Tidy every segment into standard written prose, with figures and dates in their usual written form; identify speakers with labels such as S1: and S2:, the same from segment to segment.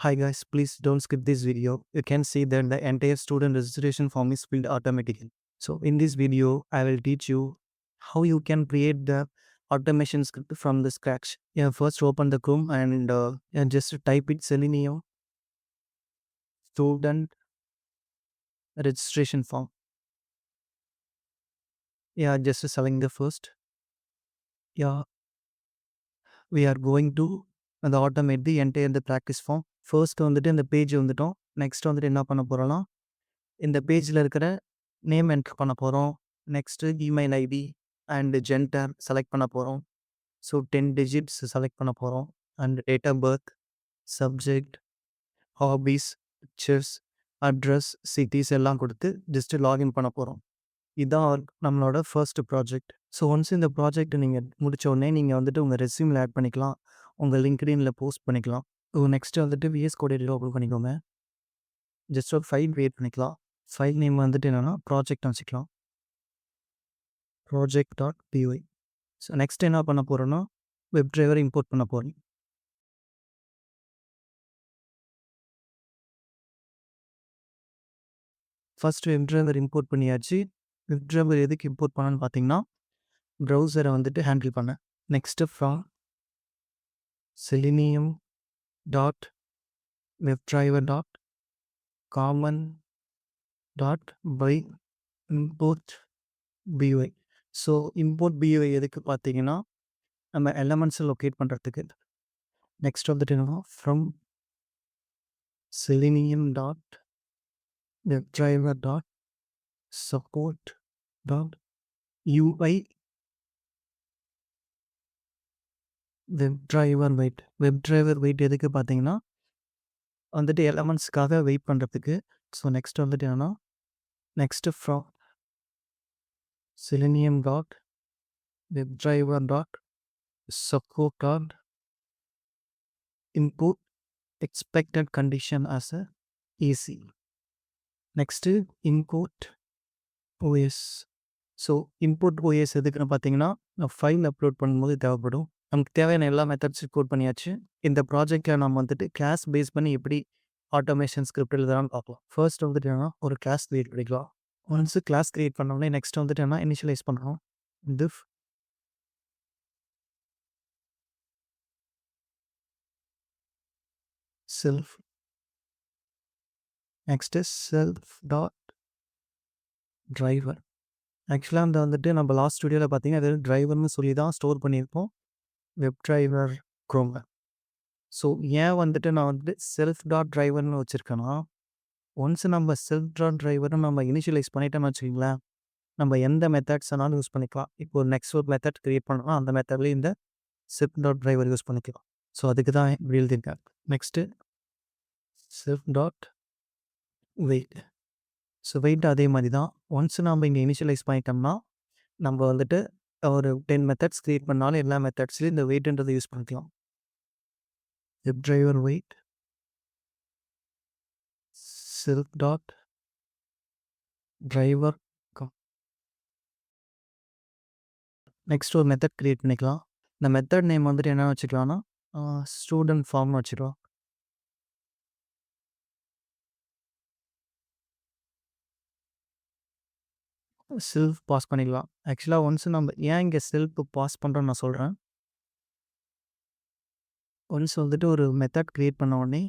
S1: Hi guys, please don't skip this video. You can see that the entire student registration form is filled automatically. So in this video, I will teach you how you can create the automation script from the scratch. Yeah, first open the Chrome and just type it Selenium student registration form. Yeah, just select the first. Yeah, we are going to the automate the entire the practice form. First வந்துட்டு இந்த page வந்துட்டோம். Next வந்துட்டு என்ன பண்ண போறோம்னா இந்த பேஜில் இருக்கிற நேம் என்ட்ரு பண்ண போகிறோம். Next email ID and gender select பண்ண போகிறோம். ஸோ 10 டிஜிட்ஸ் செலக்ட் பண்ண போகிறோம். And date of birth, subject, hobbies, pictures, address, cities எல்லாம் கொடுத்து ஜஸ்ட்டு லாகின் பண்ண போகிறோம். இதுதான் நம்மளோட ஃபர்ஸ்ட் ப்ராஜெக்ட். ஸோ ஒன்ஸ் இந்த ப்ராஜெக்ட் நீங்கள் முடித்த உடனே நீங்கள் வந்துட்டு உங்கள் ரெஸ்யூமில் ஆட் பண்ணிக்கலாம், உங்கள் லிங்க்டின்ல போஸ்ட் பண்ணிக்கலாம். நெக்ஸ்ட்டு வந்துட்டு விஎஸ் கோட் எடிட்டர் ஓப்பன் பண்ணிக்கோங்க. ஜஸ்ட் ஒரு ஃபைல் கிரியேட் பண்ணிக்கலாம். ஃபைல் நேம் வந்துட்டு என்னென்னா ப்ராஜெக்ட்னு வச்சுக்கலாம். project.py. ஸோ நெக்ஸ்ட் என்ன பண்ண போகிறோன்னா வெப் டிரைவர் இம்போர்ட் பண்ண போகிறோம். ஃபஸ்ட் வெப் டிரைவர் இம்போர்ட் பண்ணியாச்சு. வெப் டிரைவர் எதுக்கு இம்போர்ட் பண்ணணும்னு பார்த்தீங்கன்னா ப்ரௌசரை வந்துட்டு ஹேண்டில் பண்ண. Next from selenium dot web driver dot common dot by import பியூஐ. ஸோ இம்போர்ட் பியூஐ எதுக்கு பார்த்தீங்கன்னா நம்ம எலமெண்ட்ஸை லொக்கேட் பண்ணுறதுக்கு. நெக்ஸ்ட் வந்துட்டு என்னன்னா from selenium dot web driver dot support dot UI web driver wait எதுக்கு பார்த்தீங்கன்னா வந்துட்டு எலமெண்ட்ஸ்க்காக வெயிட் பண்ணுறதுக்கு. ஸோ நெக்ஸ்ட் வந்துட்டு என்னன்னா next from selenium dot web driver dot support dot input expected condition as a easy. Next input OS. So input OS எதுக்குன்னு பார்த்தீங்கன்னா file upload பண்ணும்போது தேவைப்படும். நமக்கு தேவையான எல்லா மெத்தட்ஸும் கோட் பண்ணியாச்சு. இந்த ப்ராஜெக்டில் நம்ம வந்துட்டு கிளாஸ் பேஸ் பண்ணி எப்படி ஆட்டோமேஷன் ஸ்கிரிப்ட் எழுதலாம்னு பார்க்கலாம். ஃபர்ஸ்ட் வந்துட்டு என்னன்னா ஒரு கிளாஸ் கிரியேட் பண்ணிக்கலாம். ஒன்ஸு கிளாஸ் கிரியேட் பண்ணோடனே நெக்ஸ்ட் வந்துட்டு என்ன இனிஷியலைஸ் பண்ணுறோம். Def self. Next self dot driver. ஆக்சுவலாக அந்த வந்துட்டு நம்ம லாஸ்ட் வீடியோவில் பார்த்தீங்கன்னா அது டிரைவர்னு சொல்லி தான் ஸ்டோர் பண்ணியிருப்போம் வெப் டிரைவர் க்ரோமில். ஸோ ஏன் வந்துட்டு நான் வந்துட்டு செல்ஃப் டாட் டிரைவர்னு வச்சுருக்கேன்னா ஒன்ஸ் நம்ம செல்ஃப் டாட் டிரைவர்னு நம்ம இனிஷியலைஸ் பண்ணிட்டோம்னு வச்சுக்கிங்களேன், நம்ம எந்த மெத்தட்ஸ் வேணாலும் யூஸ் பண்ணிக்கலாம். இப்போ நெக்ஸ்ட் ஒரு மெத்தட் கிரியேட் பண்ணோம்னா அந்த மெத்தட்லேயே இந்த செல்ஃப் டாட் டிரைவர் யூஸ் பண்ணிக்கலாம். ஸோ அதுக்கு தான் இப்படி எழுதியிருக்கேன். Next self dot wait. So wait அதே மாதிரி தான். ஒன்ஸ் நம்ம இங்கே இனிஷியலைஸ் பண்ணிட்டோம்னா நம்ம வந்துட்டு ஒரு 10 மெத்தட்ஸ் கிரியேட் பண்ணாலும் எல்லா மெத்தட்ஸ்லையும் இந்த வெயிட்ன்றதை யூஸ் பண்ணிக்கலாம். Web driver wait self dot driver. Next ஒரு மெத்தட் கிரியேட் பண்ணிக்கலாம். இந்த மெத்தட் நேம் வந்துட்டு என்ன வச்சுக்கலாம்னா ஸ்டூடெண்ட் ஃபார்ம்னு வச்சுக்கலாம். செல்ஃப் பாஸ் பண்ணிக்கலாம். ஆக்சுவலாக ஒன்ஸ் நம்ம ஏன் இங்கே செல்ஃப் பாஸ் பண்ணுறோன்னு நான் சொல்கிறேன். ஒன்ஸ் வந்துட்டு ஒரு மெத்தட் கிரியேட் பண்ண உடனே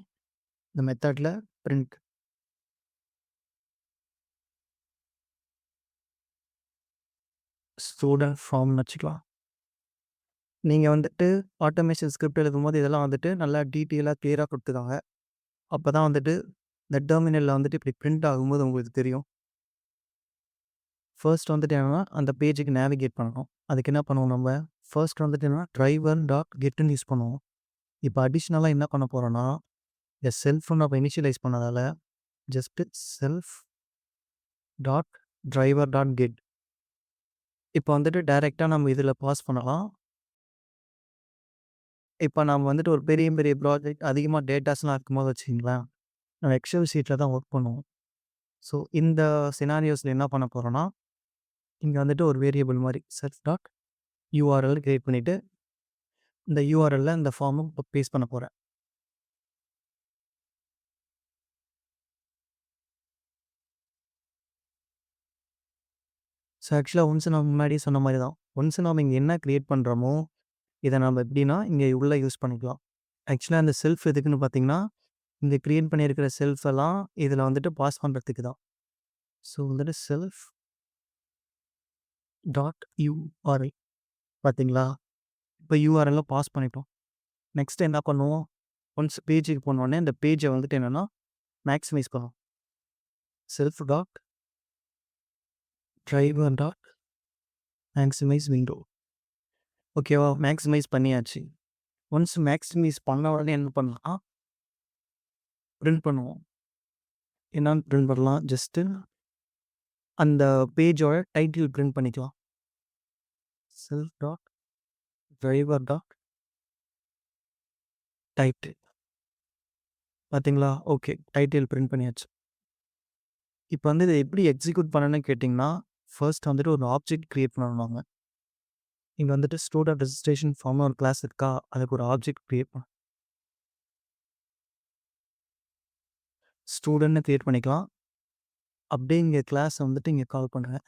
S1: இந்த மெத்தடில் பிரிண்ட் ஸ்டூடெண்ட் ஃபார்ம்னு வச்சுக்கலாம். நீங்கள் வந்துட்டு ஆட்டோமேஷன் ஸ்கிரிப்ட் எழுதும்போது இதெல்லாம் வந்துட்டு நல்லா டீட்டெயிலாக கிளியராக கொடுத்துருக்காங்க. அப்போ தான் வந்துட்டு இந்த டெர்மினலில் வந்துட்டு இப்படி பிரிண்ட் ஆகும்போது உங்களுக்கு தெரியும். ஃபர்ஸ்ட் வந்துட்டு என்னென்னா அந்த பேஜுக்கு நேவிகேட் பண்ணணும். அதுக்கு என்ன பண்ணுவோம் நம்ம ஃபர்ஸ்ட் வந்துட்டு என்னென்னா டிரைவர் டாட் கெட்டுன்னு யூஸ் பண்ணுவோம். இப்போ அடிஷ்னலாக என்ன பண்ண போகிறோன்னா இந்த செல்ஃப்னு நம்ம இனிஷியலைஸ் பண்ணதால் just self dot driver dot get. இப்போ வந்துட்டு டைரெக்டாக நம்ம இதில் பாஸ் பண்ணலாம். இப்போ நம்ம வந்துட்டு ஒரு பெரிய பெரிய ப்ராஜெக்ட் அதிகமாக டேட்டாஸ்லாம் இருக்கும்போது வச்சுக்கிங்களேன், நம்ம எக்ஸல் ஷீட்டில் தான் ஒர்க் பண்ணுவோம். ஸோ இந்த சினாரியோஸில் என்ன பண்ண போகிறோன்னா இங்கே வந்துட்டு ஒரு வேரியபிள் மாதிரி செல்ஃப் டாட் யூஆர்எல் கிரியேட் பண்ணிவிட்டு இந்த யூஆர்எல்ல இந்த ஃபார்மை பேஸ்ட் பண்ண போகிறேன். ஸோ ஆக்சுவலாக ஒன்ஸ் நம்ம முன்னாடியே சொன்ன மாதிரி தான். ஒன்ஸ் நம்ம இங்கே என்ன கிரியேட் பண்ணுறோமோ இதை நம்ம எப்படின்னா இங்கே உள்ளே யூஸ் பண்ணிக்கலாம். ஆக்சுவலாக அந்த செல்ஃப் எதுக்குன்னு பார்த்தீங்கன்னா இந்த கிரியேட் பண்ணியிருக்கிற செல்ஃப் எல்லாம் இதில் வந்துட்டு பாஸ் பண்ணுறதுக்கு தான். ஸோ வந்துட்டு செல்ஃப் டாட் யூஆர்எல் பார்த்தீங்களா? இப்போ யூஆர்எல்ல பாஸ் பண்ணிட்டோம். நெக்ஸ்ட் என்ன பண்ணுவோம்? ஒன்ஸ் பேஜுக்கு போனோடனே இந்த பேஜை வந்துட்டு என்னென்னா மேக்ஸிமைஸ் பண்ணுவோம். Self dot driver dot maximise window. ஓகேவா? மேக்ஸிமைஸ் பண்ணியாச்சு. ஒன்ஸ் மேக்ஸிமைஸ் பண்ண உடனே என்ன பண்ணலாம்? பிரிண்ட் பண்ணுவோம். என்னன்னு பிரிண்ட் பண்ணலாம்? ஜஸ்ட்டு அந்த பேஜோட டைட்டில் பிரிண்ட் பண்ணிக்கலாம். Self dot driver dot title. பார்த்தீங்களா? ஓகே, டைட்டில் பிரிண்ட் பண்ணியாச்சு. இப்போ வந்து இதை எப்படி எக்ஸிக்யூட் பண்ணணும்னு கேட்டிங்கன்னா ஃபர்ஸ்ட் வந்துட்டு ஒரு ஆப்ஜெக்ட் கிரியேட் பண்ணணும். இங்கே வந்துட்டு ஸ்டூடெண்ட் ரெஜிஸ்ட்ரேஷன் ஃபார்ம் ஒரு கிளாஸ் இருக்கா, அதுக்கு ஒரு ஆப்ஜெக்ட் கிரியேட் பண்ண ஸ்டூடெண்ட்னு கிரியேட் பண்ணிக்கலாம். அப்படியே இங்கே கிளாஸை வந்துட்டு இங்கே கால் பண்ணுறேன்.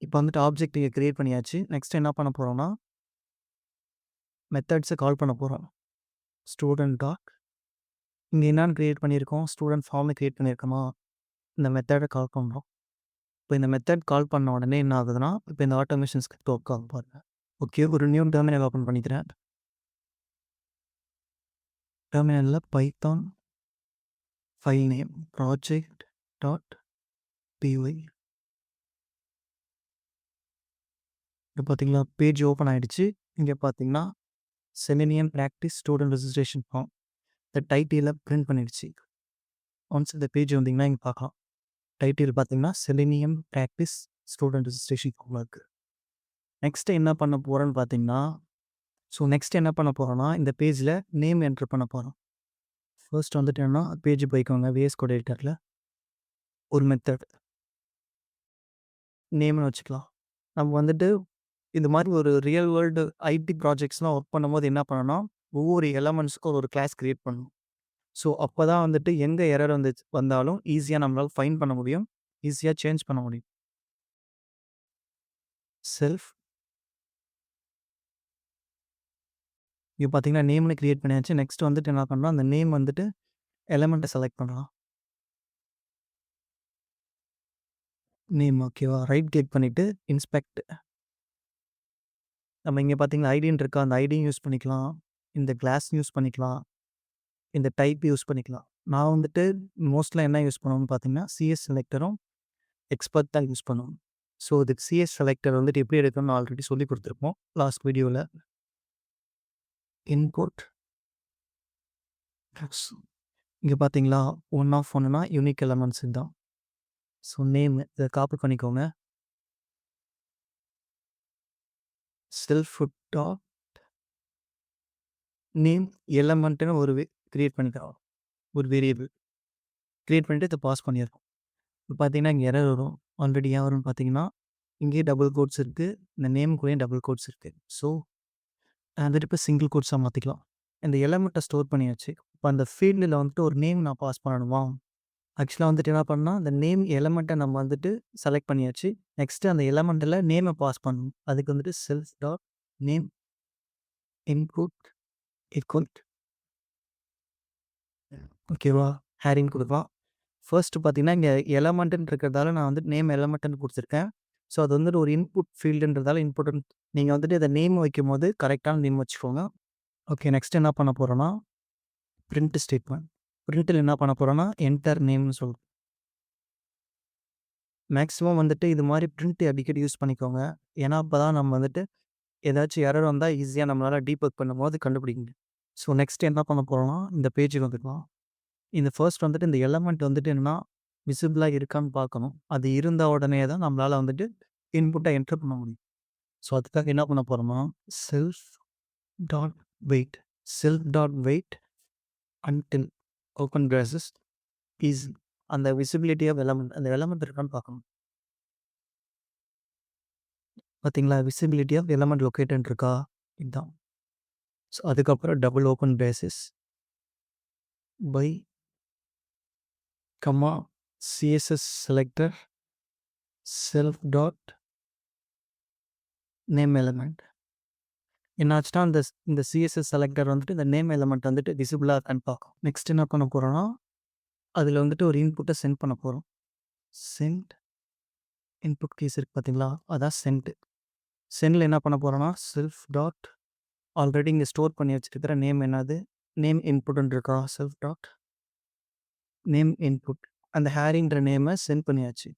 S1: இப்போ வந்துட்டு ஆப்ஜெக்ட் இங்கே கிரியேட் பண்ணியாச்சு. நெக்ஸ்ட் என்ன பண்ண போகிறோம்னா மெத்தட்ஸை கால் பண்ண போகிறோம். ஸ்டூடெண்ட் டாட் இங்கே என்னென்னு கிரியேட் பண்ணியிருக்கோம்? ஸ்டூடெண்ட் ஃபார்மை கிரியேட் பண்ணியிருக்கோமா? இந்த மெத்தடை கால் பண்ணுறோம். இப்போ இந்த மெத்தட் கால் பண்ண உடனே என்ன ஆகுதுன்னா இப்போ இந்த ஆட்டோமேஷன் ஸ்கிரிப்ட் ஒர்க் ஆகும் பாருங்க. ஓகே, ஒரு நியூ டெர்மினல் ஓப்பன் பண்ணிக்கிறேன். டெர்மினலில் python file name project dot P Y. இப்போ பார்த்தீங்களா பேஜ் ஓப்பன் ஆகிடுச்சு. இங்கே பார்த்தீங்கன்னா selenium practice student registration form இந்த டைட்டிலில் பிரிண்ட் பண்ணிடுச்சு. ஒன்ஸ் இந்த பேஜ் வந்தீங்கன்னா இங்கே பார்க்கலாம். டைட்டில் பார்த்தீங்கன்னா selenium practice student registration form இருக்குது. நெக்ஸ்ட்டு என்ன பண்ண போகிறேன்னு பார்த்தீங்கன்னா நெக்ஸ்ட் என்ன பண்ண போகிறோன்னா இந்த பேஜில் நேம் என்ட்ரு பண்ண போகிறோம். ஃபர்ஸ்ட் வந்துட்டு என்னன்னா பேஜ் போய்க்கோங்க. VS Code எடிட்டரில் ஒரு மெத்தட் நேம்னு வச்சுக்கலாம். நம்ம வந்துட்டு இந்த மாதிரி ஒரு ரியல் வேர்ல்டு ஐடி ப்ராஜெக்ட்ஸ்லாம் ஒர்க் பண்ணும்போது என்ன பண்ணணும்னா ஒவ்வொரு எலமெண்ட்ஸுக்கும் ஒரு கிளாஸ் கிரியேட் பண்ணணும். ஸோ அப்போ தான் வந்துட்டு எங்கே எரர் வந்தாலும் ஈஸியாக நம்மளால் ஃபைண்ட் பண்ண முடியும், ஈஸியாக சேஞ்ச் பண்ண முடியும். செல்ஃப் இப்போ பார்த்தீங்கன்னா நேம்னு கிரியேட் பண்ணியாச்சு. நெக்ஸ்ட் வந்துட்டு என்ன பண்ணலாம்? அந்த நேம் வந்துட்டு எலமெண்ட்டை செலக்ட் பண்ணலாம். நேம் ஓகேவா? ரைட் கிளிக் பண்ணிவிட்டு இன்ஸ்பெக்ட். நம்ம இங்கே பார்த்தீங்கன்னா ஐடின்னு இருக்கா, அந்த ஐடியும் யூஸ் பண்ணிக்கலாம், இந்த கிளாஸ் யூஸ் பண்ணிக்கலாம், இந்த டைப் யூஸ் பண்ணிக்கலாம். நான் வந்துட்டு மோஸ்ட்லாக என்ன யூஸ் பண்ணுவோம்னு பார்த்தீங்கன்னா சிஎஸ் செலக்டரும் எக்ஸ்பர்ட் தான் யூஸ் பண்ணுவோம். ஸோ இதுக்கு சிஎஸ் செலக்டர் வந்துட்டு எப்படி எடுக்கணும்னு ஆல்ரெடி சொல்லி கொடுத்துருப்போம் லாஸ்ட் வீடியோவில். இன்புட் இங்கே பார்த்தீங்களா 1 யூனிக் எலமெண்ட்ஸ் இதுதான். ஸோ நேம் இதை காப்பி பண்ணிக்கோங்க. செல்ஃப் டாட் நேம் எலமெண்ட்டுன்னு ஒரு கிரியேட் பண்ணிக்கலாம். ஒரு வேரியபிள் கிரியேட் பண்ணிவிட்டு இதை பாஸ் பண்ணிடுறோம். இப்போ பார்த்தீங்கன்னா இங்கே எரர் வரும். ஆல்ரெடி ஏன் வரும்னு பார்த்தீங்கன்னா இங்கேயே டபுள் கோட்ஸ் இருக்குது, இந்த நேமுக்குள்ளேயும் டபுள் கோட்ஸ் இருக்குது. ஸோ வந்துட்டு இப்போ சிங்கிள் கோட்ஸாக மாற்றிக்கலாம். இந்த எலமெண்ட்டை ஸ்டோர் பண்ணியாச்சு. இப்போ அந்த ஃபீல்டில் வந்துட்டு ஒரு நேம் நான் பாஸ் பண்ணணுமா? ஆக்சுவலாக வந்துட்டு என்ன பண்ணால் அந்த நேம் எலமெண்ட்டை நம்ம வந்துட்டு செலக்ட் பண்ணியாச்சு. நெக்ஸ்ட்டு அந்த எலமெண்ட்டில் நேமை பாஸ் பண்ணணும். அதுக்கு வந்துட்டு self dot name input equal ஓகேவா? ஹேரிங் கொடுக்கலாம். ஃபர்ஸ்ட்டு பார்த்தீங்கன்னா இங்கே எலமெண்ட்டுன்னு இருக்கிறதால நான் வந்துட்டு நேம் எலமெண்ட்டுன்னு கொடுத்துருக்கேன். ஸோ அது வந்துட்டு ஒரு இன்புட் ஃபீல்டுன்றதால இன்புட்னு நீங்கள் வந்துட்டு இதை நேம் வைக்கும்போது கரெக்டான நேம் வச்சுக்கோங்க. ஓகே, நெக்ஸ்ட் என்ன பண்ண போகிறோன்னா பிரிண்ட் ஸ்டேட்மெண்ட். பிரிண்ட்டில் என்ன பண்ண போகிறோன்னா என்டர் நேம்னு சொல்லுவோம். மேக்ஸிமம் வந்துட்டு இது மாதிரி பிரிண்ட் அடிக்கடி யூஸ் பண்ணிக்கோங்க. ஏன்னா அப்போ தான் நம்ம வந்துட்டு ஏதாச்சும் எரர் வந்தால் ஈஸியாக நம்மளால் டீபக் பண்ணும்போது கண்டுபிடிங்க. ஸோ நெக்ஸ்ட் என்ன பண்ண போகிறோன்னா இந்த பேஜுக்கு வந்துக்கலாம். இந்த ஃபர்ஸ்ட் வந்துட்டு இந்த எலமெண்ட் வந்துட்டு என்னன்னா விசிபிளாக இருக்கான்னு பார்க்கணும். அது இருந்த உடனே தான் நம்மளால் வந்துட்டு இன்புட்டை என்ட்ரு பண்ண முடியும். ஸோ அதுக்காக என்ன பண்ண போகிறோம்னா self dot wait until open crosses is அந்த விசிபிலிட்டி ஆஃப் எலமெண்ட், அந்த எலமெண்ட் இருக்கான்னு பார்க்கணும். பார்த்தீங்களா? விசிபிலிட்டி ஆஃப் எலமெண்ட் லொக்கேட்டன் இருக்கா? இதுதான். ஸோ அதுக்கப்புறம் double open crosses by comma CSS selector self dot name element. என்னாச்சுன்னா இந்த சிஎஸ்எஸ் செலக்டர் வந்துட்டு இந்த நேம் எலிமெண்ட் வந்துட்டு விசிபிளாக இருக்கான்னு பார்க்கும். நெக்ஸ்ட் என்ன பண்ண போகிறோன்னா அதில் வந்துட்டு ஒரு இன்புட்டை சென்ட் பண்ண போகிறோம். சென்ட் இன்புட் கேஸ் இருக்குது பார்த்தீங்களா, அதான் சென்ட். சென்டில் என்ன பண்ண போகிறோன்னா செல்ஃப் டாட் ஆல்ரெடி இங்கே ஸ்டோர் பண்ணி வச்சுருக்கிற நேம் என்னது, நேம் இன்புட்னு இருக்கா, செல்ஃப் டாட் நேம் இன்புட். அந்த ஹேரின்ற நேமை சென்ட் பண்ணியாச்சு.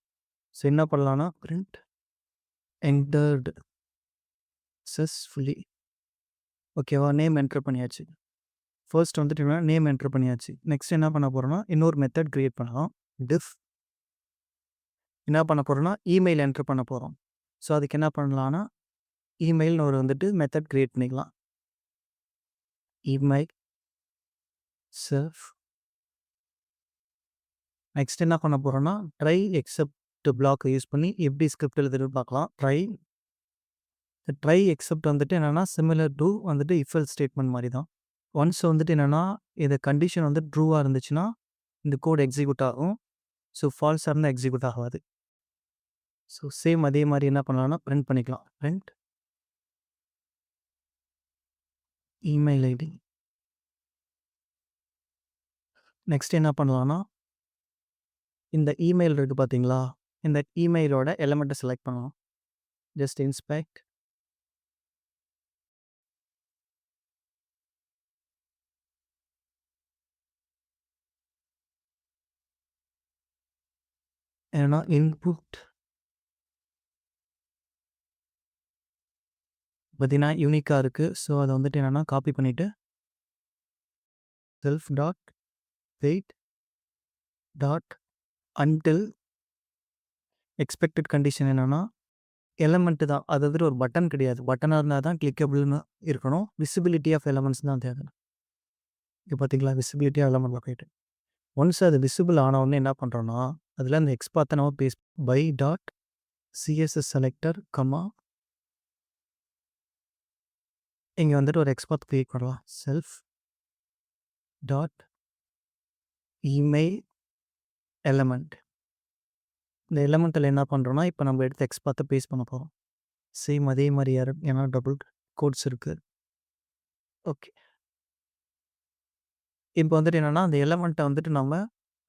S1: ஸோ என்ன பண்ணலான்னா பிரிண்ட் என்டர்டு சக்ஸஸ்ஃபுல்லி. ஓகேவா, நேம் என்டர் பண்ணியாச்சு. ஃபர்ஸ்ட் வந்துட்டு நேம் என்டர் பண்ணியாச்சு. நெக்ஸ்ட் என்ன பண்ண போகிறோன்னா இன்னொரு மெத்தட் க்ரியேட் பண்ணலாம். டிஃப் என்ன பண்ண போகிறோன்னா இமெயில் என்டர் பண்ண போகிறோம். ஸோ அதுக்கு என்ன பண்ணலான்னா இமெயில்னு ஒரு வந்துட்டு மெத்தட் க்ரியேட் பண்ணிக்கலாம். Email self. நெக்ஸ்ட் என்ன பண்ண போகிறோன்னா ட்ரை எக்ஸப்ட் பிளாக்கை யூஸ் பண்ணி எப்படி ஸ்கிரிப்ட் எழுதுன்னு பார்க்கலாம். ட்ரை எக்ஸப்ட் வந்துட்டு என்னென்னா சிமிலர் டு வந்துட்டு இஃப் எல்ஸ் ஸ்டேட்மெண்ட் மாதிரி தான். ஒன்ஸ் வந்துட்டு என்னென்னா இந்த கண்டிஷன் வந்து ட்ரூவாக இருந்துச்சுன்னா இந்த கோட் எக்ஸிக்யூட் ஆகும். ஸோ ஃபால்ஸாக இருந்தால் எக்ஸிக்யூட் ஆகாது. ஸோ சேம் அதே மாதிரி என்ன பண்ணலாம்னா பிரிண்ட் பண்ணிக்கலாம். Print email ID. நெக்ஸ்ட் என்ன பண்ணலாம்னா இந்த இமெயில் இருக்குது பார்த்தீங்களா, இந்த இமெயிலோட எலிமெண்ட்டை செலக்ட் பண்ணலாம். ஜஸ்ட் இன்ஸ்பெக்ட் ஏன்னா இன்புட் பார்த்தீங்கன்னா யூனிக்காக இருக்குது. ஸோ அதை வந்துட்டு என்னென்னா காப்பி பண்ணிவிட்டு self dot wait dot until expected condition என்னென்னா எலமெண்ட்டு தான். அது வந்துட்டு ஒரு பட்டன் கிடையாது. பட்டனாக இருந்தால் தான் கிளிக்கபிள்னு இருக்கணும். விசிபிலிட்டி ஆஃப் எலமெண்ட்ஸ் தான் தேவை. இப்போ பார்த்தீங்களா visibility of element locate. Once அது விசிபிள் ஆன உடனே என்ன பண்ணுறோன்னா அதில் அந்த எக்ஸ்பாத்தை நம்ம paste by dot CSS selector comma இங்கே வந்துட்டு ஒரு எக்ஸ்பாத் கிரியேட் பண்ணலாம். Self dot email element. இந்த எலமெண்ட்டில் என்ன பண்ணுறோன்னா இப்போ நம்ம எடுத்து எக்ஸ்பாத்தை பேஸ் பண்ண போகிறோம். சேம் அதே மாதிரி ஏன்னா டபுள் கோட்ஸ் இருக்குது. ஓகே, இப்போ வந்துட்டு என்னென்னா அந்த எலமெண்ட்டை வந்துட்டு நம்ம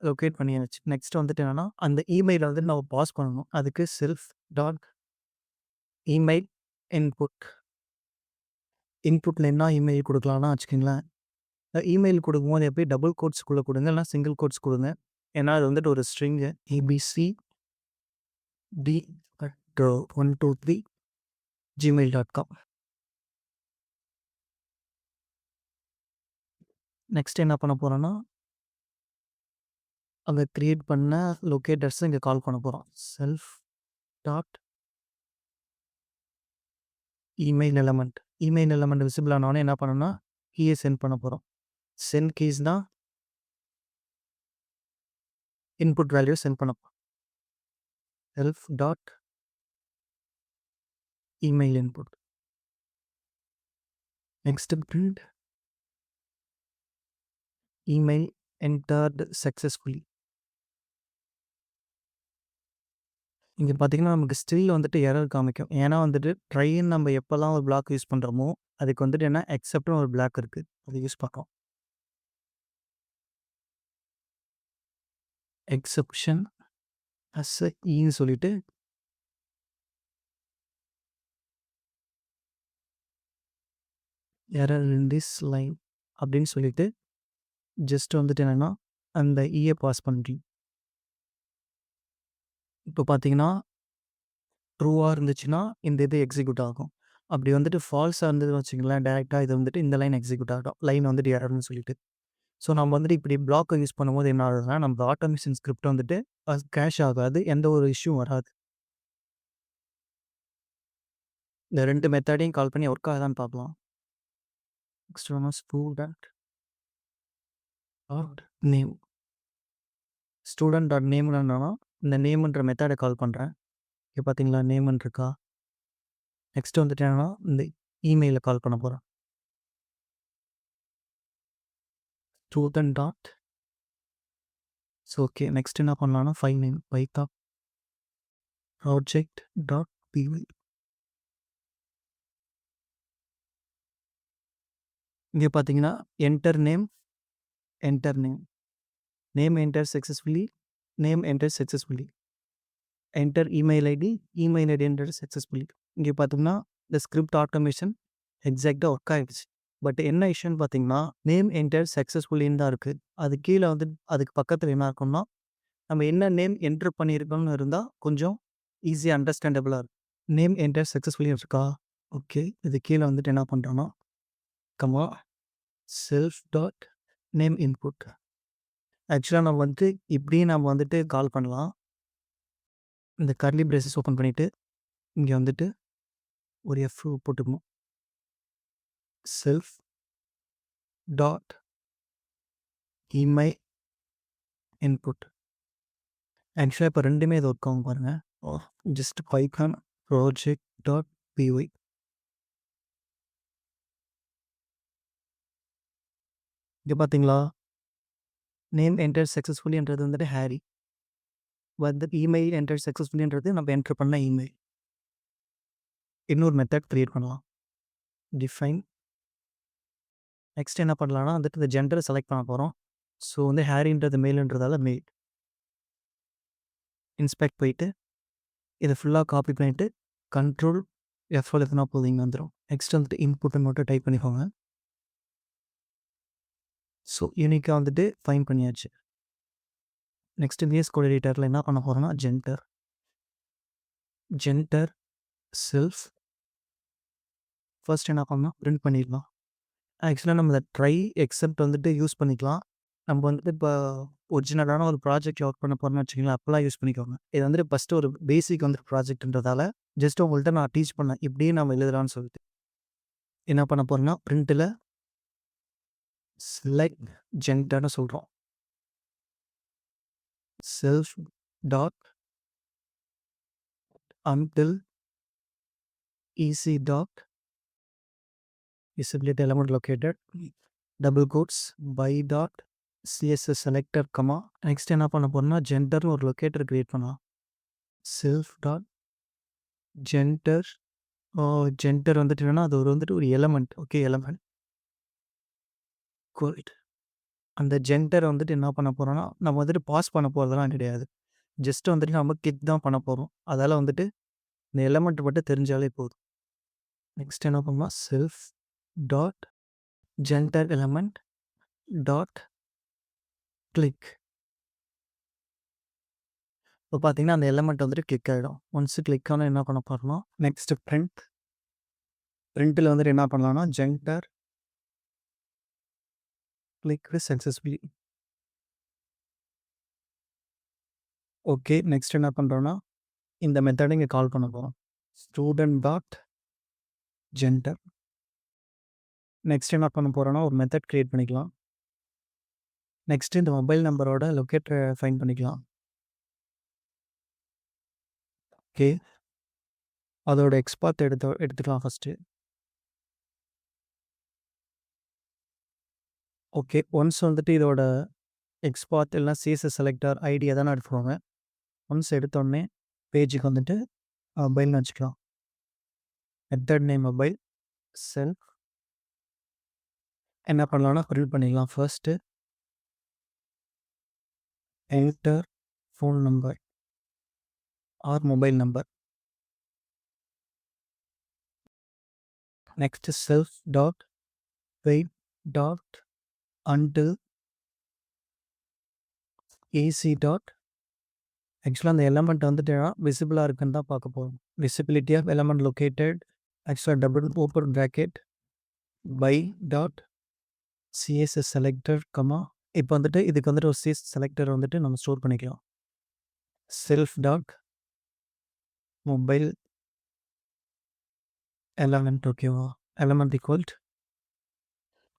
S1: லொக்கேட் பண்ணியாச்சு. நெக்ஸ்ட் வந்துட்டு என்னென்னா அந்த இமெயிலை வந்துட்டு நம்ம பாஸ் பண்ணணும். அதுக்கு செல்ஃப் டாட் இமெயில் இன்புட். இன்புட்டில் என்ன இமெயில் கொடுக்கலாம்னா வச்சுக்கோங்களேன், இமெயில் கொடுக்கும்போது எப்படி டபுள் கோட்ஸ்குள்ளே கொடுங்க, இல்லைனா சிங்கிள் கோட்ஸ் கொடுங்க. ஏன்னா அது வந்துட்டு ஒரு string ABC d123 gmail.com. Next என்ன பண்ண போகிறோன்னா அங்கே க்ரியேட் பண்ண லொக்கேட்டர்ஸை இங்கே கால் பண்ண போகிறோம். Self dot email element. Email element visible ஆனவொடனே என்ன பண்ணணும்னா கீயை சென்ட் பண்ண போகிறோம். சென்ட் கீஸ் தான் இன்புட் வேல்யூ சென்ட் பண்ண போகிறோம். Self dot email input. Next print email entered successfully. இங்கே பார்த்தீங்கன்னா நமக்கு ஸ்டில் வந்துட்டு எரர் காமிக்கும். ஏன்னா வந்துட்டு ட்ரைன்னு நம்ம எப்போல்லாம் ஒரு பிளாக் யூஸ் பண்ணுறோமோ அதுக்கு வந்துட்டு என்ன எக்ஸப்ட்னு ஒரு பிளாக் இருக்குது, அது யூஸ் பார்க்கலாம். எக்ஸப்ஷன் அஸ் ஈன்னு சொல்லிட்டு எரர் இன் திஸ் லைன் அப்படின்னு சொல்லிட்டு ஜஸ்ட் வந்துட்டு என்னென்னா அந்த ஈயை பாஸ் பண்ணுறீங்க. இப்போ பார்த்தீங்கன்னா ட்ரூவாக இருந்துச்சுன்னா இந்த இது எக்ஸிக்யூட் ஆகும். அப்படி வந்துட்டு ஃபால்ஸாக இருந்ததுன்னு வச்சுங்களேன், டேரெக்டாக இது வந்துட்டு இந்த லைன் எக்ஸிக்யூட் ஆகும். லைன் வந்துட்டு எரர்னு சொல்லிட்டு. ஸோ நம்ம வந்துட்டு இப்படி பிளாக்கை யூஸ் பண்ணும்போது என்ன ஆகுதுன்னா நம்ம ஆட்டோமேஷன் ஸ்கிரிப்ட் வந்துட்டு கேஷ் ஆகாது, எந்த ஒரு இஷ்யூவும் வராது. இந்த 2 மெத்தடையும் கால் பண்ணி ஒர்க் ஆகுதான்னு பார்க்கலாம். Next one student dot name. Student dot நேம்னு என்னன்னா இந்த நேம்ன்ற மெத்தடை கால் பண்ணுறேன். இப்போ பார்த்தீங்களா நேம்னு இருக்கா. நெக்ஸ்ட் வந்துட்டு என்னன்னா இந்த இமெயிலை கால் பண்ண போகிறேன். Student dot. So okay, next என்ன பண்ணலான்னா ஃபைல் நேம் பைத்தா project.py. இங்கே பார்த்தீங்கன்னா enter name, enter name, name enter successfully, name enter successfully, enter email ID, email ID enter successfully. இங்கே பார்த்தீங்கன்னா இந்த ஸ்கிரிப்ட் ஆட்டோமேஷன் எக்ஸாக்டாக ஒர்க் ஆகிடுச்சு. பட் என்ன இஷ்யூன்னு பார்த்தீங்கன்னா நேம் என்டர் சக்ஸஸ்ஃபுல்லின்னு தான் இருக்குது. அது கீழே வந்து அதுக்கு பக்கத்தில் என்ன இருக்கும்னா நம்ம என்ன நேம் என்ட்ரு பண்ணியிருக்கோம்னு இருந்தால் கொஞ்சம் ஈஸியாக அண்டர்ஸ்டாண்டபிளாக இருக்கும். நேம் என்டர் சக்ஸஸ்ஃபுல்லி இருக்கா? ஓகே. இது கீழே வந்துட்டு என்ன பண்ணுறோன்னா comma self dot name input. ஆக்சுவலாக நம்ம வந்துட்டு இப்படி நம்ம வந்துட்டு கால் பண்ணலாம். இந்த கர்லி பிரேசஸ் ஓப்பன் பண்ணிவிட்டு இங்கே வந்துட்டு ஒரு எஃப் போட்டுக்கணும். Self dot email input. ஆக்சுவலாக இப்போ ரெண்டுமே இது ஒர்க் ஆகும் பாருங்கள். Just Python project.py. இங்கே பார்த்தீங்களா நேம் என்டர் சக்ஸஸ்ஃபுல்லின்றது வந்துட்டு ஹேரி, வந்து இமெயில் என்டர் சக்ஸஸ்ஃபுல்லின்றது நம்ம என்டர் பண்ண இமெயில். இன்னொரு மெத்தட் க்ரியேட் பண்ணலாம். டிஃபைன். நெக்ஸ்ட் என்ன பண்ணலாம்னா வந்துட்டு இந்த ஜெண்டரை செலக்ட் பண்ண போகிறோம். ஸோ வந்து ஹேரின்றது மெயிலுன்றதால மெயில். இன்ஸ்பெக்ட் போயிட்டு இதை ஃபுல்லாக காப்பி பண்ணிவிட்டு கண்ட்ரோல் எஃப்எல் எத்தனா போதிங்க வந்துடும். நெக்ஸ்ட் வந்துட்டு இன்புட்டை மட்டும் டைப் பண்ணிக்கோங்க. ஸோ யூனிக்காக வந்துட்டு ஃபைன் பண்ணியாச்சு. நெக்ஸ்ட் விஎஸ் கோட் எடிட்டரில் என்ன பண்ண போகிறோன்னா ஜென்டர் செல்ஃப் ஃபர்ஸ்ட் என்ன பண்ணலாம் பிரிண்ட் பண்ணிடலாம். ஆக்சுவலாக நம்ம இந்த ட்ரை எக்ஸப்ட் வந்துட்டு யூஸ் பண்ணிக்கலாம். நம்ம வந்துட்டு இப்போ ஒரிஜினலான ஒரு ப்ராஜெக்ட் ஒர்க் பண்ண போகிறோம்னு வச்சுக்கலாம், அப்போலாம் யூஸ் பண்ணிக்கோங்க. இது வந்துட்டு ஃபஸ்ட்டு ஒரு பேசிக் வந்துட்டு ப்ராஜெக்ட்ன்றதால ஜஸ்ட் உங்கள்கிட்ட நான் டீச் பண்ணேன் இப்படியே நம்ம எழுதலான்னு சொல்லிட்டு. என்ன பண்ண போகிறோம்னா பிரிண்ட்டில் செலக்ட் ஜென்டர்னு சொல்கிறோம். Self dot until easy dot visibility element located double quotes by dot css selector comma. Next என்ன பண்ண போறோம்னா ஜென்டர்னு ஒரு லொக்கேட்டர் கிரியேட் பண்ணலாம். Self dot gender. ஜென்டர் வந்துட்டு என்னன்னா அது ஒரு வந்துட்டு ஒரு எலமெண்ட். Okay, element code. அந்த ஜென்டரை வந்துட்டு என்ன பண்ண போகிறோன்னா நம்ம வந்துட்டு பாஸ் பண்ண போகிறதெல்லாம் கிடையாது. ஜஸ்ட் வந்துட்டு நம்ம கிளிக் தான் பண்ண போகிறோம். அதால் வந்துட்டு இந்த எலமெண்ட் மட்டும் தெரிஞ்சாலே போதும். நெக்ஸ்ட் என்ன பண்ணலாம் self dot gender element dot click. இப்போ பார்த்தீங்கன்னா அந்த எலமெண்ட் வந்துட்டு கிளிக் ஆகிடும். ஒன்ஸ் கிளிக் ஆனால் என்ன பண்ண போகிறோம்னா நெக்ஸ்ட் பிரிண்ட்டில் வந்துட்டு என்ன பண்ணலாம்னா gender click successfully. Okay, next என்ன பண்ணுறோன்னா இந்த மெத்தடை இங்கே கால் பண்ண போகிறோம். Student dot gender. நெக்ஸ்ட் என்ன பண்ண போகிறோன்னா ஒரு மெத்தட் க்ரியேட் பண்ணிக்கலாம். நெக்ஸ்ட் இந்த மொபைல் நம்பரோட லொக்கேட்டரை ஃபைண்ட் பண்ணிக்கலாம். ஓகே, அதோட எக்ஸ்பாத் எடுத்துக்கலாம் ஃபஸ்ட்டு. ஓகே, ஒன்ஸ் வந்துட்டு இதோட எக்ஸ்பாத் இல்லைனா சிஎஸ்எஸ் செலக்டர் ஐடி எதனா எடுத்துக்கோங்க. ஒன்ஸ் எடுத்தோடனே பேஜுக்கு வந்துட்டு மொபைல்னு வச்சுக்கலாம். Method name mobile. செல்ஃப் என்ன பண்ணலாம்னா ஃபில் பண்ணிக்கலாம். First enter phone number or mobile number. Next self dot wait dot until EC dot. ஆக்சுவலாக அந்த எலமெண்ட் வந்துட்டு விசிபிளாக இருக்குன்னு தான் பார்க்க போகிறோம். விசிபிலிட்டி ஆஃப் எலமெண்ட் லொக்கேட்டட் ஆக்சுவலாக double open bracket by dot CSS selector comma. இப்போ வந்துட்டு இதுக்கு வந்துட்டு ஒரு சிஎஸ் செலக்டர் வந்துட்டு நம்ம ஸ்டோர் பண்ணிக்கலாம். Self dot mobile element. ஓகேவா, எலமெண்ட் ஈக்குவல்ட்.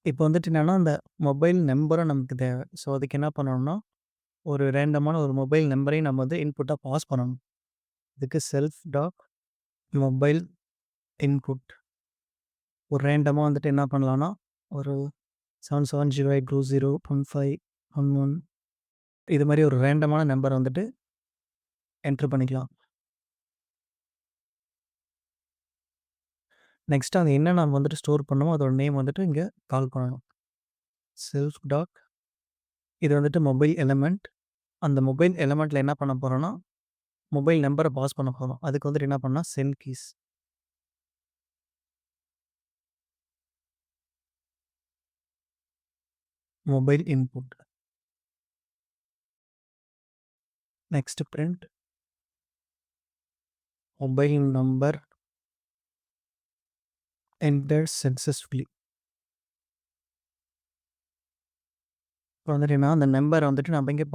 S1: இப்போ வந்துட்டு என்னென்னா அந்த மொபைல் நம்பரும் நமக்கு தேவை. ஸோ அதுக்கு என்ன பண்ணணும்னா ஒரு ரேண்டமான ஒரு மொபைல் நம்பரையும் நம்ம வந்து இன்புட்டாக பாஸ் பண்ணணும். இதுக்கு செல்ஃப் டாட் மொபைல் இன்புட். ஒரு ரேண்டமாக வந்துட்டு என்ன பண்ணலான்னா ஒரு 7708201511 இது மாதிரி ஒரு ரேண்டமான நம்பரை வந்துட்டு என்ட்ரு பண்ணிக்கலாம். நெக்ஸ்ட் அங்க என்ன நம்ம வந்துட்டு ஸ்டோர் பண்ணோமோ அதோட நேம் வந்துட்டு இங்க கால் பண்ணணும். செல்ஃப் டாட் இது வந்துட்டு மொபைல் எலிமெண்ட். அந்த மொபைல் எலிமெண்ட்ல என்ன பண்ண போறோம்னா, மொபைல் நம்பர பாஸ் பண்ண போறோம். அதுக்கு வந்துட்டு என்ன பண்ணா send keys. Mobile input. Next print mobile number enter successfully. இப்போ வந்துட்டு என்ன அந்த நம்பரை வந்துட்டு நம்ம இங்கே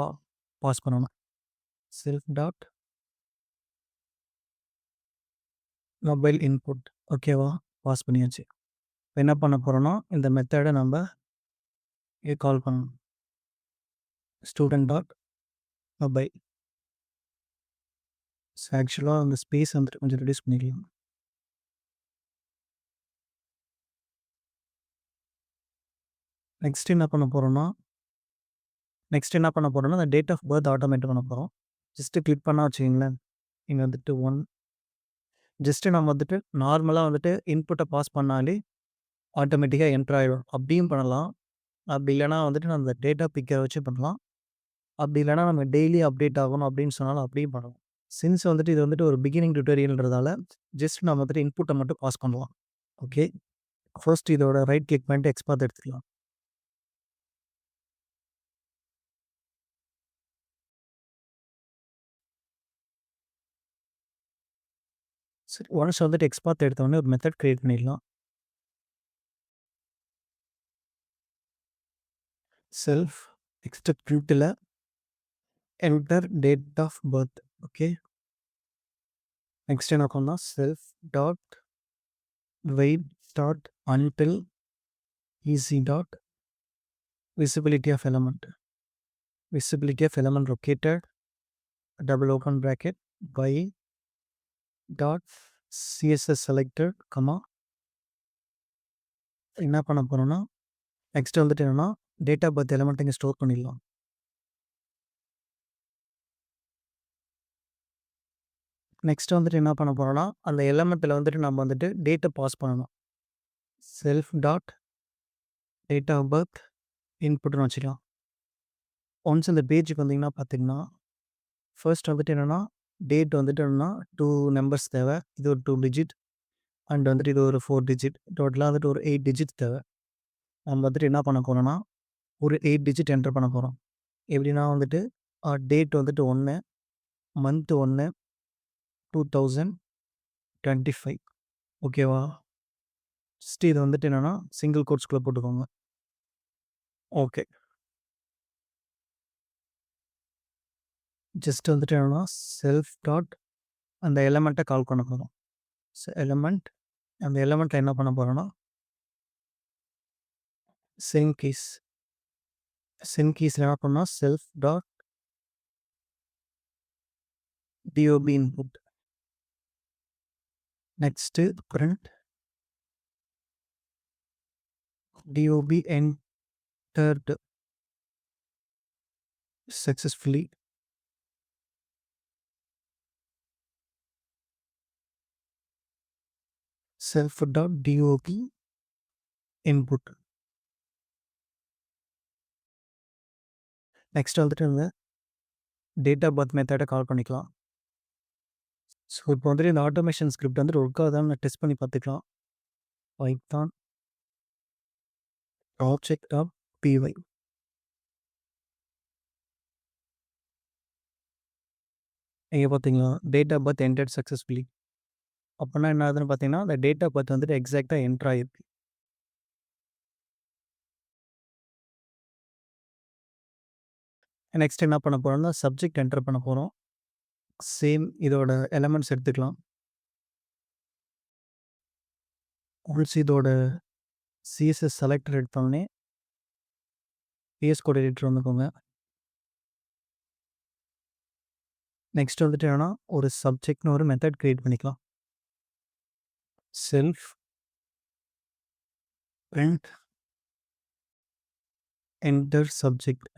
S1: பாஸ் பண்ணணும். Self dot mobile input. ஓகேவா, பாஸ் பண்ணியாச்சு. இப்போ என்ன பண்ண போகிறோன்னா இந்த மெத்தடை நம்ம இங்கே கால் பண்ணணும். Student dot mobile. ஸோ ஆக்சுவலாக அந்த ஸ்பேஸ் வந்துட்டு கொஞ்சம் ரெடியூஸ் பண்ணிக்கலாம். நெக்ஸ்ட் என்ன பண்ண போகிறோன்னா அந்த டேட் ஆஃப் பர்த் ஆட்டோமேட் பண்ண போகிறோம். ஜஸ்ட்டு கிளிக் பண்ணால் வச்சுக்கிங்களேன், இங்கே வந்துட்டு 1 ஜஸ்ட்டு நம்ம வந்துட்டு நார்மலாக வந்துட்டு இன்புட்டை பாஸ் பண்ணாலே ஆட்டோமேட்டிக்காக என்ட்ரு ஆகிடும். அப்படியும் பண்ணலாம். அப்படி இல்லைனா வந்துட்டு நம்ம அந்த டேட்டா பிக்கரை வச்சு பண்ணலாம். அப்படி இல்லைனா நம்ம டெய்லி அப்டேட் ஆகணும் அப்படின்னு சொன்னாலும் அப்படியும் பண்ணலாம். சின்ஸ் வந்துட்டு இது வந்துட்டு ஒரு பிகினிங் டியூட்டோரியல்ன்றதால ஜஸ்ட் நம்ம வந்துட்டு இன்புட்டை மட்டும் பாஸ் பண்ணலாம். ஓகே, ஃபர்ஸ்ட் இதோட ரைட் கிளிக் பண்ணிட்டு எக்ஸ்பார்ட் எடுத்துக்கலாம். சரி, ஒன்ஸ் வந்துட்டு எக்ஸ்பார்ட் எடுத்தோடனே ஒரு மெத்தட் கிரியேட் பண்ணிடலாம். செல்ஃப் நெக்ஸ்ட் பிரிண்ட்டில் enter date of birth. Okay, next என்ன பண்ணலாம், self dot wait dot until EC dot visibility of element located double open bracket by dot css selector comma. என்ன பண்ண போகிறோன்னா நெக்ஸ்ட் வந்துட்டு என்னென்னா டேட் ஆஃப் பர்த் எலிமெண்ட் இங்கே store பண்ணிடலாம். Next வந்துட்டு என்ன பண்ண போகிறோன்னா அந்த எலிமெண்ட்டில் வந்துட்டு நம்ம வந்துட்டு டேட்டை பாஸ் பண்ணணும். Self dot date of birth இன்புட்னு வச்சுக்கலாம். ஒன்ஸ் இந்த பேஜுக்கு வந்தீங்கன்னா பார்த்தீங்கன்னா ஃபர்ஸ்ட் வந்துட்டு என்னென்னா டேட் வந்துட்டு என்னென்னா 2 நம்பர்ஸ் தேவை. இது ஒரு 2 டிஜிட் அண்ட் வந்துட்டு இது ஒரு 4 டிஜிட். டோட்டலாக வந்துட்டு ஒரு 8 டிஜிட் தேவை. நம்ம வந்துட்டு என்ன பண்ண போகிறோன்னா ஒரு 8 டிஜிட் என்டர் பண்ண போகிறோம். எப்படின்னா வந்துட்டு டேட் வந்துட்டு 1, மந்த் 1, 2025. ஓகேவா, ஜஸ்ட் இது வந்துட்டு என்னென்னா சிங்கிள் கோட்ஸ்குள்ளே போட்டுக்கோங்க. ஓகே, ஜஸ்ட் வந்துட்டு என்னென்னா செல்ஃப் டாட் அந்த எலிமெண்ட்டை கால் பண்ண போகிறோம். எலிமெண்ட் அந்த எலிமெண்ட்டில் என்ன பண்ண போகிறோன்னா சென்ட் கீஸில் என்ன பண்ணால் self dot dob input. Next print dob entered successfully. self dot dob input. Next வந்துட்டு இந்த டேட் ஆஃப் பர்த் மெத்தடை கால் பண்ணிக்கலாம். ஸோ இப்போ வந்துட்டு இந்த ஆட்டோமேஷன் ஸ்கிரிப்ட் வந்துட்டு ஒர்க் ஆகுதான்னு டெஸ்ட் பண்ணி பார்த்துக்கலாம். Python object of py. இங்கே பார்த்தீங்களா date of birth entered successfully. அப்படின்னா என்ன ஆகுதுன்னு பார்த்தீங்கன்னா அந்த டேட் ஆஃப் பர்த் வந்துட்டு எக்ஸாக்டாக என்ட்ரு ஆகிருக்கு. நெக்ஸ்ட் என்ன பண்ண போகிறோம்னா சப்ஜெக்ட் என்டர் பண்ண போகிறோம். சேம் இதோட எலமெண்ட்ஸ் எடுத்துக்கலாம். ஒன்ஸ் இதோட சிஎஸ்எஸ் செலக்டர் எடுத்தோடனே பிஎஸ் கோட் எடிட்டர் வந்துக்கோங்க. நெக்ஸ்ட் வந்துட்டு என்னன்னா ஒரு சப்ஜெக்ட்னு ஒரு மெத்தட் கிரியேட் பண்ணிக்கலாம். Self print enter subject.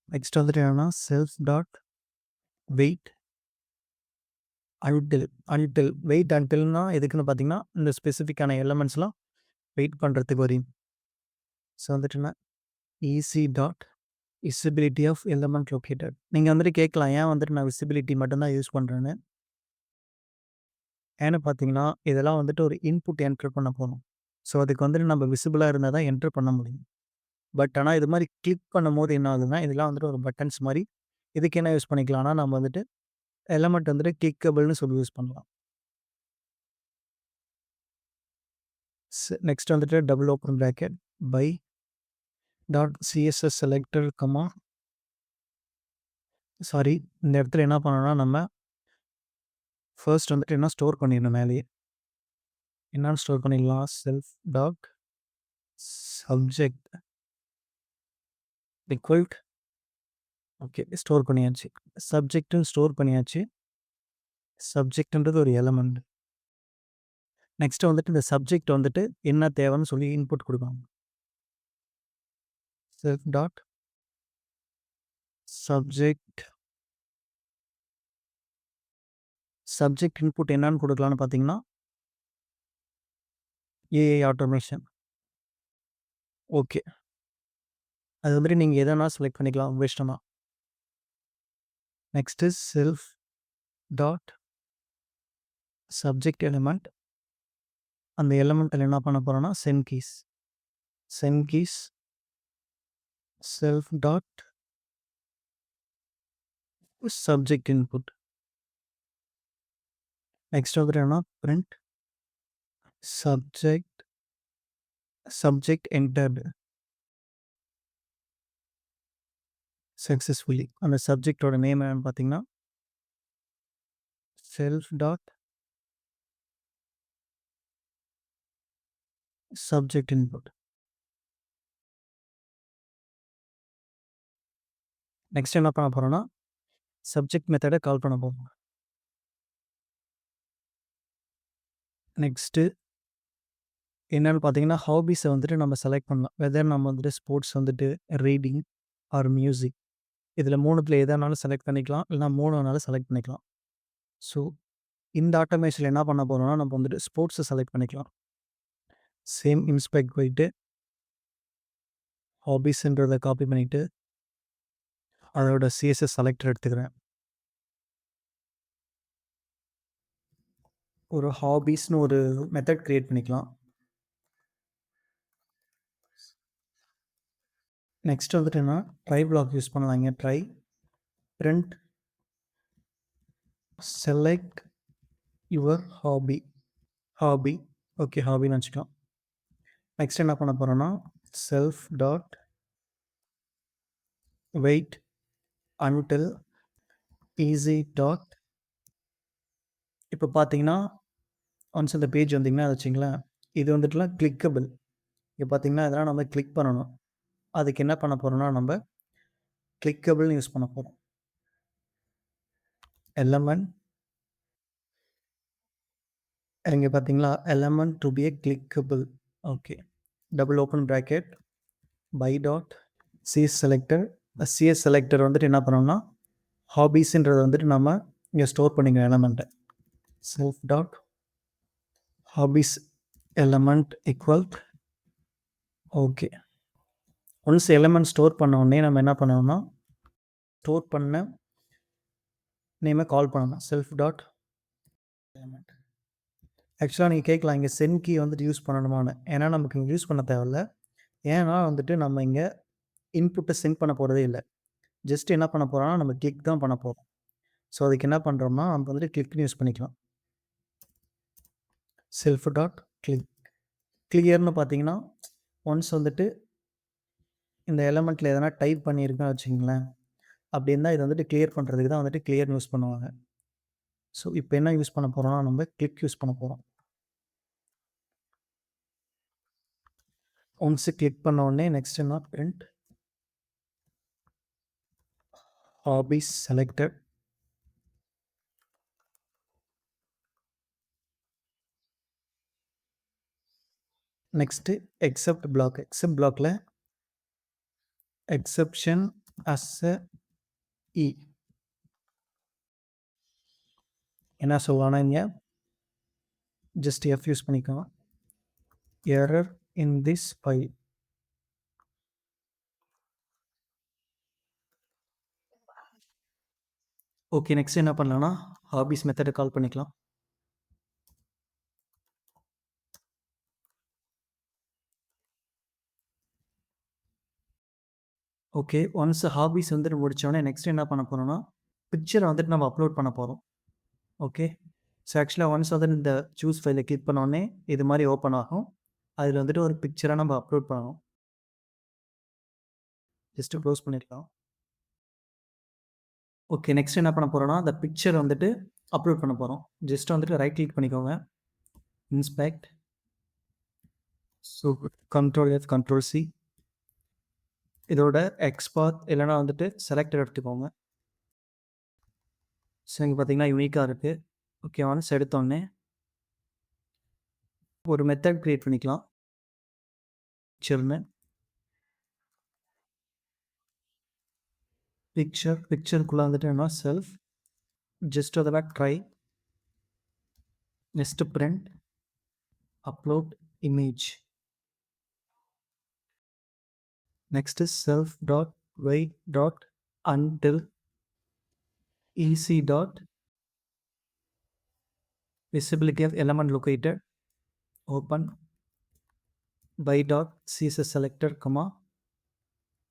S1: Next வந்துட்டு என்னன்னா self dot wait until wait அன்டில்னா எதுக்குன்னு பார்த்தீங்கன்னா, இந்த ஸ்பெசிஃபிக்கான எலமெண்ட்ஸ்லாம் வெயிட் பண்ணுறதுக்கு வரும். ஸோ வந்துட்டுன்னா EC dot visibility of element located. நீங்கள் வந்துட்டு கேட்கலாம், ஏன் வந்துட்டு நான் விசிபிலிட்டி மட்டும்தான் யூஸ் பண்ணுறேன்னு. ஏன்னு பார்த்தீங்கன்னா, இதெல்லாம் வந்துட்டு ஒரு இன்புட் என்டர் பண்ண போகணும். ஸோ அதுக்கு வந்துட்டு நம்ம விசிபிளாக இருந்தால் தான் என்டர் பண்ண முடியும். பட் ஆனால் இது மாதிரி கிளிக் பண்ணும்போது என்ன ஆகுதுன்னா, இதெல்லாம் வந்துட்டு ஒரு பட்டன்ஸ் மாதிரி. இதுக்கு என்ன யூஸ் பண்ணிக்கலாம்னா, நம்ம வந்துட்டு எலமெண்ட் வந்துட்டு கிளிக்கபிள்னு சொல்லி யூஸ் பண்ணலாம். நெக்ஸ்ட் வந்துட்டு double open bracket by dot CSS selector comma sorry இந்த இடத்துல என்ன பண்ணணும்னா, நம்ம ஃபர்ஸ்ட் வந்துட்டு என்ன ஸ்டோர் பண்ணிடணும் மேலேயே. என்னன்னு ஸ்டோர் பண்ணிடலாம், self dot subject ஈக்குவல்ட். Okay, store பண்ணியாச்சு. சப்ஜெக்ட்னு ஸ்டோர் பண்ணியாச்சு. சப்ஜெக்ட்ன்றது ஒரு எலமெண்ட். நெக்ஸ்ட் வந்துட்டு இந்த சப்ஜெக்ட் வந்துட்டு என்ன தேவைன்னு சொல்லி இன்புட் கொடுப்பாங்க. Self dot subject subject input என்னன்னு கொடுக்கலான்னு பார்த்தீங்கன்னா, ஏஐ ஆட்டோமேஷன். ஓகே, அது வந்துட்டு நீங்கள் எதனா செலக்ட் பண்ணிக்கலாம் உங்கள் இஷ்டமா. Next self dot subject element. அந்த எலிமெண்ட்டில் என்ன பண்ண போகிறோன்னா, send keys self dot subject input. Next வந்துட்டு என்ன, பிரிண்ட் சப்ஜெக்ட் என்டர்டு சக்ஸஸ்ஃபுல்லி. அந்த சப்ஜெக்டோட நேம் என்னன்னு பார்த்தீங்கன்னா, self dot subject input. Next என்ன பண்ண போகிறோன்னா, சப்ஜெக்ட் மெத்தடை கால் பண்ண போகிறோம். நெக்ஸ்ட்டு என்னென்னு பார்த்தீங்கன்னா, ஹாபீஸை வந்துட்டு நம்ம செலக்ட் பண்ணலாம். வெதர் நம்ம வந்துட்டு ஸ்போர்ட்ஸ் வந்துட்டு ரீடிங் ஆர் மியூசிக் இதில் 3த்துல எதனாலும் செலக்ட் பண்ணிக்கலாம். இல்லைனா 3 வேணாலும் செலக்ட் பண்ணிக்கலாம். ஸோ இந்த ஆட்டோமேஷனில் என்ன பண்ண போகிறோம்னா, நம்ம வந்துட்டு ஸ்போர்ட்ஸை செலக்ட் பண்ணிக்கலாம். சேம் இன்ஸ்பெக்ட் போயிட்டு ஹாபீஸ்ன்றதை காப்பி பண்ணிவிட்டு அதோட சிஎஸ்எஸ் செலக்டர் எடுத்துக்கிறேன். ஒரு ஹாபீஸ்னு ஒரு மெத்தட் க்ரியேட் பண்ணிக்கலாம். நெக்ஸ்ட் வந்துட்டு என்ன, ட்ரை பிளாக் யூஸ் பண்ணலாங்க. Try print select your hobby. Okay, ஹாபின்னு வச்சுக்கலாம். நெக்ஸ்ட் என்ன பண்ண போகிறோன்னா, self dot wait until EC dot. இப்போ பார்த்தீங்கன்னா, ஒன்ஸ் இந்த பேஜ் வந்தீங்கன்னா அது வச்சிங்களேன், இது வந்துட்டுலாம் கிளிக்கபிள். இப்போ பார்த்தீங்கன்னா இதெல்லாம் நம்ம கிளிக் பண்ணணும். அதுக்கு என்ன பண்ண போகிறோம்னா, நம்ம கிளிக்கபிள்னு யூஸ் பண்ண போகிறோம். எலமெண்ட் இங்கே பார்த்தீங்களா, element to be a clickable. Okay, double open bracket by dot CS selector. CS selector வந்துட்டு என்ன பண்ணோம்னா, ஹாபீஸுன்றது வந்துட்டு நம்ம இங்கே ஸ்டோர் பண்ணிக்கணும் எலமெண்ட்டை. Self dot hobbies element equal. Okay, once element store பண்ண உடனே நம்ம என்ன பண்ணணும்னா, ஸ்டோர் பண்ண நேமை கால் பண்ணணும். Self dot element. ஆக்சுவலாக நீங்கள் கேட்கலாம், இங்கே சென்ட் கீ வந்துட்டு யூஸ் பண்ணணுமான்னு. ஏன்னா நமக்கு இங்கே யூஸ் பண்ண தேவையில்ல. ஏன்னா வந்துட்டு நம்ம இங்கே இன்புட்டை சென்ட் பண்ண போகிறதே இல்லை. ஜஸ்ட் என்ன பண்ண போகிறோம்னா, நம்ம கிளிக் தான் பண்ண போகிறோம். ஸோ அதுக்கு என்ன பண்ணுறோம்னா, நம்ம வந்துட்டு கிளிக்னு யூஸ் பண்ணிக்கலாம். செல்ஃப் டாட் கிளியர்னு பார்த்தீங்கன்னா, ஒன்ஸ் வந்துட்டு இந்த எலமெண்ட்டில் எதனா டைப் பண்ணியிருக்கேன்னு வச்சுங்களேன், அப்படி இருந்தால் இதை வந்துட்டு கிளியர் பண்ணுறதுக்கு தான் வந்துட்டு கிளியர்னு யூஸ் பண்ணுவாங்க. ஸோ இப்போ என்ன யூஸ் பண்ண போகிறோம்னா, நம்ம கிளிக் யூஸ் பண்ண போகிறோம். ஒன்ஸு கிளிக் பண்ண உடனே நெக்ஸ்ட் என்ன, print hobbies selected. Next accept பிளாக்கில் எக்ஸப்ஷன் அஸ் இ. என்ன சொல்லலாம்னா இங்கே ஜஸ்ட் எஃப் யூஸ் பண்ணிக்கலாம். Error in this file. Okay, next என்ன பண்ணலாம்னா ஹாபீஸ் மெத்தடை கால் பண்ணிக்கலாம். ஓகே, ஒன்ஸ் ஹாபீஸ் வந்துட்டு முடித்தோடனே நெக்ஸ்ட் என்ன பண்ண போகிறோம்னா பிக்சரை வந்துட்டு நம்ம அப்லோட் பண்ண போகிறோம். ஓகே, ஸோ ஆக்சுவலாக ஒன்ஸ் வந்துட்டு இந்த சூஸ் ஃபைலை கிளிக் பண்ணோடனே இது மாதிரி ஓப்பன் ஆகும். அதில் வந்துட்டு ஒரு பிக்சரை நம்ம அப்லோட் பண்ணணும். ஜஸ்ட்டு க்ளோஸ் பண்ணிடலாம். ஓகே, நெக்ஸ்ட் என்ன பண்ண போகிறோம்னா அந்த பிக்சர் வந்துட்டு அப்லோட் பண்ண போகிறோம். ஜஸ்ட் வந்துட்டு ரைட் கிளிக் பண்ணிக்கோங்க, inspect, so control F, control C, இதோட எக்ஸ்பாத் இல்லைனா வந்துட்டு செலக்டர் எடுத்துக்கோங்க. ஸோ இங்கே பார்த்தீங்கன்னா யூனிக்காக இருக்குது. ஓகே, ஒன்ஸ் எடுத்தோடனே ஒரு மெத்தட் க்ரியேட் பண்ணிக்கலாம். பிக்சர்னு பிக்சருக்குள்ளே வந்துட்டு என்ன செல்ஃப், ஜஸ்ட் அதில் try, next print, upload image, next self dot wait dot until ec dot visibility of element located, open by dot css selector,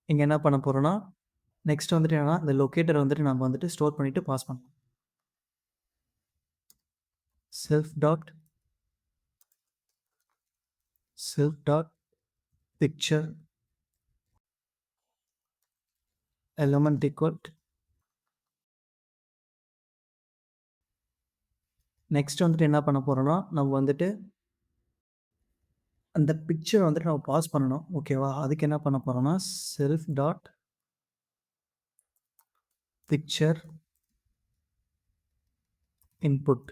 S1: இங்கே என்ன பண்ண போகிறோன்னா நெக்ஸ்ட் வந்துட்டு என்னன்னா இந்த லொக்கேட்டரை வந்துட்டு நம்ம வந்துட்டு ஸ்டோர் பண்ணிவிட்டு பாஸ் பண்ணலாம். Self dot picture element equal. Next வந்துட்டு என்ன பண்ண போகிறோன்னா நம்ம வந்துட்டு அந்த பிக்சர் வந்துட்டு நம்ம பாஸ் பண்ணணும். ஓகேவா, அதுக்கு என்ன பண்ண போகிறோன்னா செல்ஃப் டாட் பிக்சர் இன்புட்.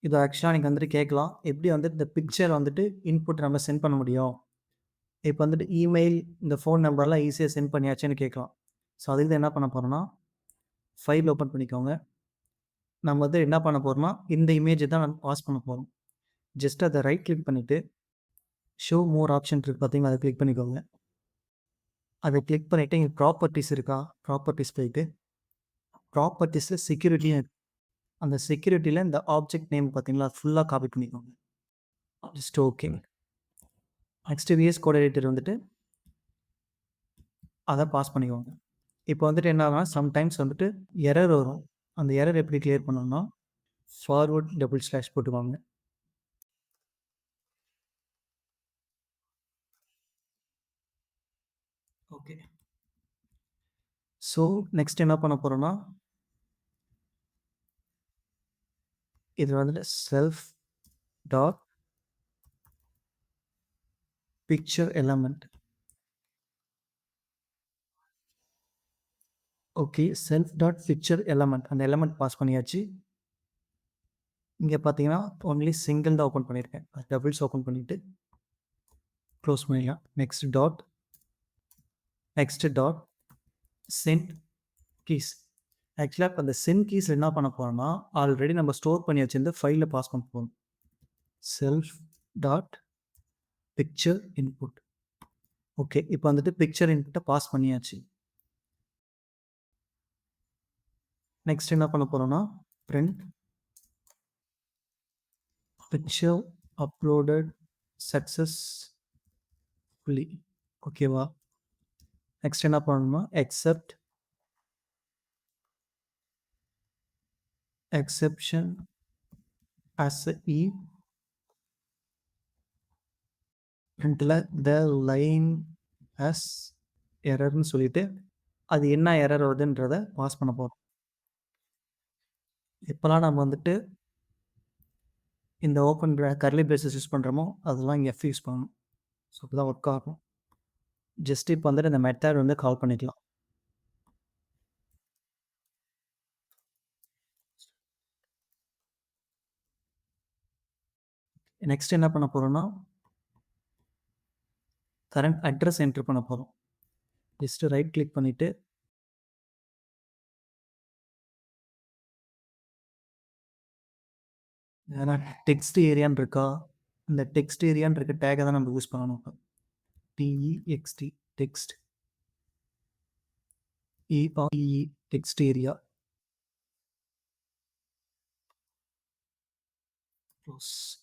S1: இது ஆக்சுவலாக நீங்கள் வந்துட்டு கேட்கலாம், எப்படி வந்துட்டு இந்த பிக்சர் வந்துட்டு இன்புட் நம்ம சென்ட் பண்ண முடியும். இப்போ வந்துட்டு இமெயில், இந்த ஃபோன் நம்பர்லாம் ஈஸியாக சென்ட் பண்ணியாச்சுன்னு கேட்கலாம். ஸோ அதுக்கு என்ன பண்ண போகிறோன்னா ஃபைல் ஓப்பன் பண்ணிக்கோங்க. நம்ம வந்து என்ன பண்ண போகிறோம்னா இந்த இமேஜை தான் நம்ம பாஸ் பண்ண போகிறோம். ஜஸ்ட் அதை ரைட் கிளிக் பண்ணிவிட்டு ஷோ மோர் ஆப்ஷன் இருக்குது பார்த்தீங்கன்னா, அதை கிளிக் பண்ணிக்கோங்க. அதை கிளிக் பண்ணிவிட்டு இங்கே ப்ராப்பர்ட்டிஸ் இருக்கா, ப்ராப்பர்ட்டிஸ் போயிட்டு ப்ராப்பர்ட்டிஸில் செக்யூரிட்டி, அந்த செக்யூரிட்டியில் இந்த ஆப்ஜெக்ட் நேம் பார்த்தீங்களா ஃபுல்லாக காப்பி பண்ணிக்கோங்க. Just okay. Next VS code editor வந்துட்டு அதை பாஸ் பண்ணிக்கோங்க. இப்போ வந்துட்டு என்ன ஆகும்னா சம்டைம்ஸ் வந்துட்டு எரர் வரும். அந்த எரர் எப்படி கிளியர் பண்ணணும்னா ஃபார்வர்ட் டபுள் ஸ்லாஷ் போட்டுவாங்க. ஓகே, ஸோ நெக்ஸ்ட் என்ன பண்ண போகிறோன்னா இது வந்துட்டு self dot picture element. Okay, self dot picture element, அந்த எலமெண்ட் பாஸ் பண்ணியாச்சு. இங்கே பார்த்தீங்கன்னா ஒன்லி சிங்கிள் தான் ஓப்பன் பண்ணியிருக்கேன். டபுள்ஸ் ஓப்பன் பண்ணிவிட்டு க்ளோஸ் பண்ணிக்கலாம். Next dot send keys. ஆக்சுவலாக இப்போ அந்த சென்ட் கீஸ் என்ன பண்ண போகிறோம்னா ஆல்ரெடி நம்ம ஸ்டோர் பண்ணி வச்சிருந்த ஃபைலில் பாஸ் பண்ண போகிறோம். Self dot picture input. Okay, இப்போ வந்துட்டு பிக்சர் இன்புட்டை பாஸ் பண்ணியாச்சு. நெக்ஸ்ட் என்ன பண்ண போகிறோம்னா பிரிண்ட் பிக்சர் அப்லோடட் சக்ஸஸ்ஃபுல்லி. ஓகேவா, நெக்ஸ்ட் என்ன பண்ணணும்னா எக்ஸெப்ஷன் as e பிரிண்ட்டில் த லைன் as எரர்னு சொல்லிட்டு அது என்ன எரர் வருதுன்றதை பாஸ் பண்ண போகிறோம். இப்போலாம் நம்ம வந்துட்டு இந்த ஓப்பன் கர்லி பிரேசஸ் யூஸ் பண்ணுறோமோ அதெல்லாம் இங்கே எஃப் யூஸ் பண்ணணும். ஸோ அப்போ தான் ஒர்க் ஆகும். ஜஸ்ட் இப்போ வந்துட்டு இந்த மெத்தட் வந்து கால் பண்ணிக்கலாம். நெக்ஸ்ட் என்ன பண்ண போகிறோன்னா கரண்ட் அட்ரஸ் என்ட்ரு பண்ண போகிறோம். ஜஸ்ட்டு ரைட் கிளிக் பண்ணிவிட்டு ஏன்னா டெக்ஸ்ட் ஏரியான்னு இருக்கா, இந்த டெக்ஸ்ட் ஏரியான்னு இருக்க டேகை தான் நம்ம யூஸ் பண்ணணும். TEXT text ERE text area.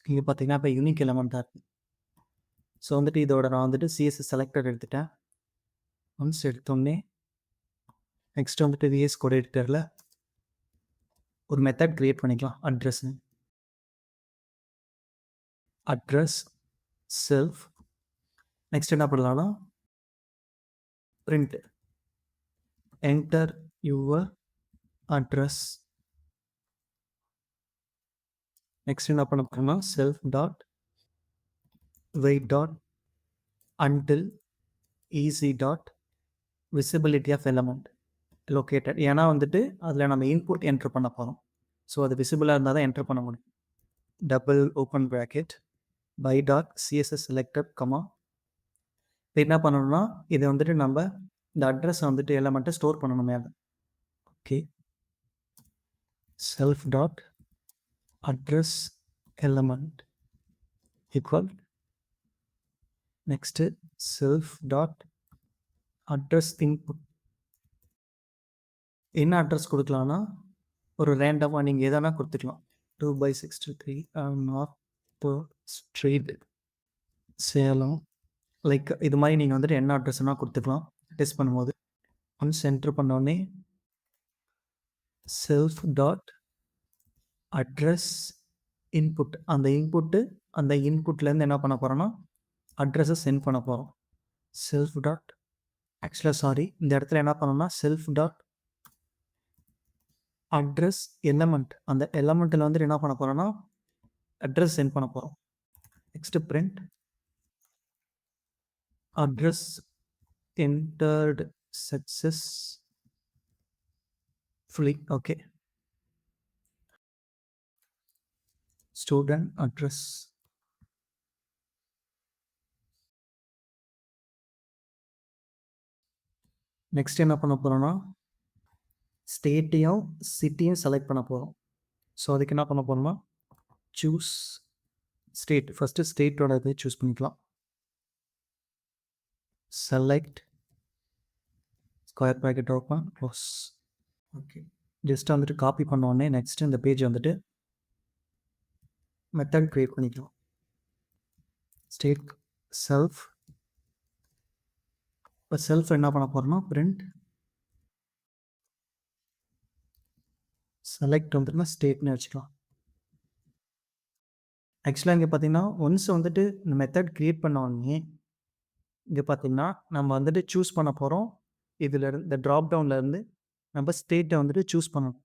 S1: இங்கே பார்த்தீங்கன்னா இப்போ யூனிக் எலமெண்ட் தான் இருக்குது. ஸோ வந்துட்டு இதோட நான் வந்துட்டு CSS செலக்டட் எடுத்துட்டேன். ஒன்ஸ் எடுத்தோடனே நெக்ஸ்ட் வந்துட்டு VS கோட் எடிட்டரில் ஒரு மெத்தட் க்ரியேட் பண்ணிக்கலாம். Address self. நெக்ஸ்ட் என்ன பண்ணலாம்னா print enter your address. Next என்ன பண்ண போகிறோம்னா self dot wait dot until easy dot visibility of element located. ஏன்னா வந்துட்டு அதில் நம்ம இன்புட் என்ட்ரு பண்ண போகிறோம். ஸோ அது விசிபிளாக இருந்தால் தான் என்ட்ரு பண்ண முடியும். Double open bracket by dot CSS selected comma. இப்போ என்ன பண்ணணும்னா இதை வந்துட்டு நம்ம இந்த அட்ரஸ் வந்துட்டு எலமெண்ட்டை ஸ்டோர் பண்ணணும் மேலே. Okay, self dot address element equal next self dot address input. என்ன அட்ரஸ் கொடுக்கலான்னா ஒரு ரேண்டமாக நீங்கள் எதனா கொடுத்துக்கலாம். 2/63 நார்த் ஸ்ட்ரீட் சேலம். லைக் இது மாதிரி நீங்கள் வந்துட்டு என்ன அட்ரஸ்னால் கொடுத்துக்கலாம் டெஸ்ட் பண்ணும்போது. ஒன்ஸ் என்ட்ரு பண்ணோடனே செல்ஃப் டாட் அட்ரஸ் இன்புட், அந்த இன்புட்லேருந்து என்ன பண்ண போகிறோன்னா அட்ரஸை சென்ட் பண்ண போகிறோம். செல்ஃப் டாட் இந்த இடத்துல என்ன பண்ணோம்னா செல்ஃப் டாட் அட்ரஸ் எலமெண்ட், அந்த எலமெண்ட்டில் வந்துட்டு என்ன பண்ண போகிறோன்னா அட்ரஸ் சென்ட் பண்ண போகிறோம். Next print address entered successfully. Okay, student address. Next என்ன பண்ண போகிறோன்னா ஸ்டேட்டையும் சிட்டியும் செலக்ட் பண்ண போகிறோம். ஸோ அதுக்கு என்ன பண்ண போகிறோம்னா சூஸ் ஸ்டேட். ஃபஸ்ட்டு ஸ்டேட்டோட இதை சூஸ் பண்ணிக்கலாம். Select square bracket open close. Okay, just வந்துட்டு காப்பி பண்ணோடனே நெக்ஸ்ட்டு இந்த பேஜ் வந்துட்டு மெத்தட் க்ரியேட் பண்ணிக்கலாம். State self. இப்போ செல்ஃப் என்ன பண்ண போகிறோம்னா பிரிண்ட் செலக்ட் வந்துட்டுனா ஸ்டேட்னு வச்சுக்கலாம். ஆக்சுவலாக இங்கே பார்த்தீங்கன்னா ஒன்ஸ் வந்துட்டு இந்த மெத்தட் க்ரியேட் பண்ண உடனே இங்கே பார்த்தீங்கன்னா நம்ம வந்துட்டு சூஸ் பண்ண போகிறோம். இதில் இந்த ட்ராப் டவுன்லேருந்து நம்ம ஸ்டேட்டை வந்துட்டு சூஸ் பண்ணணும்.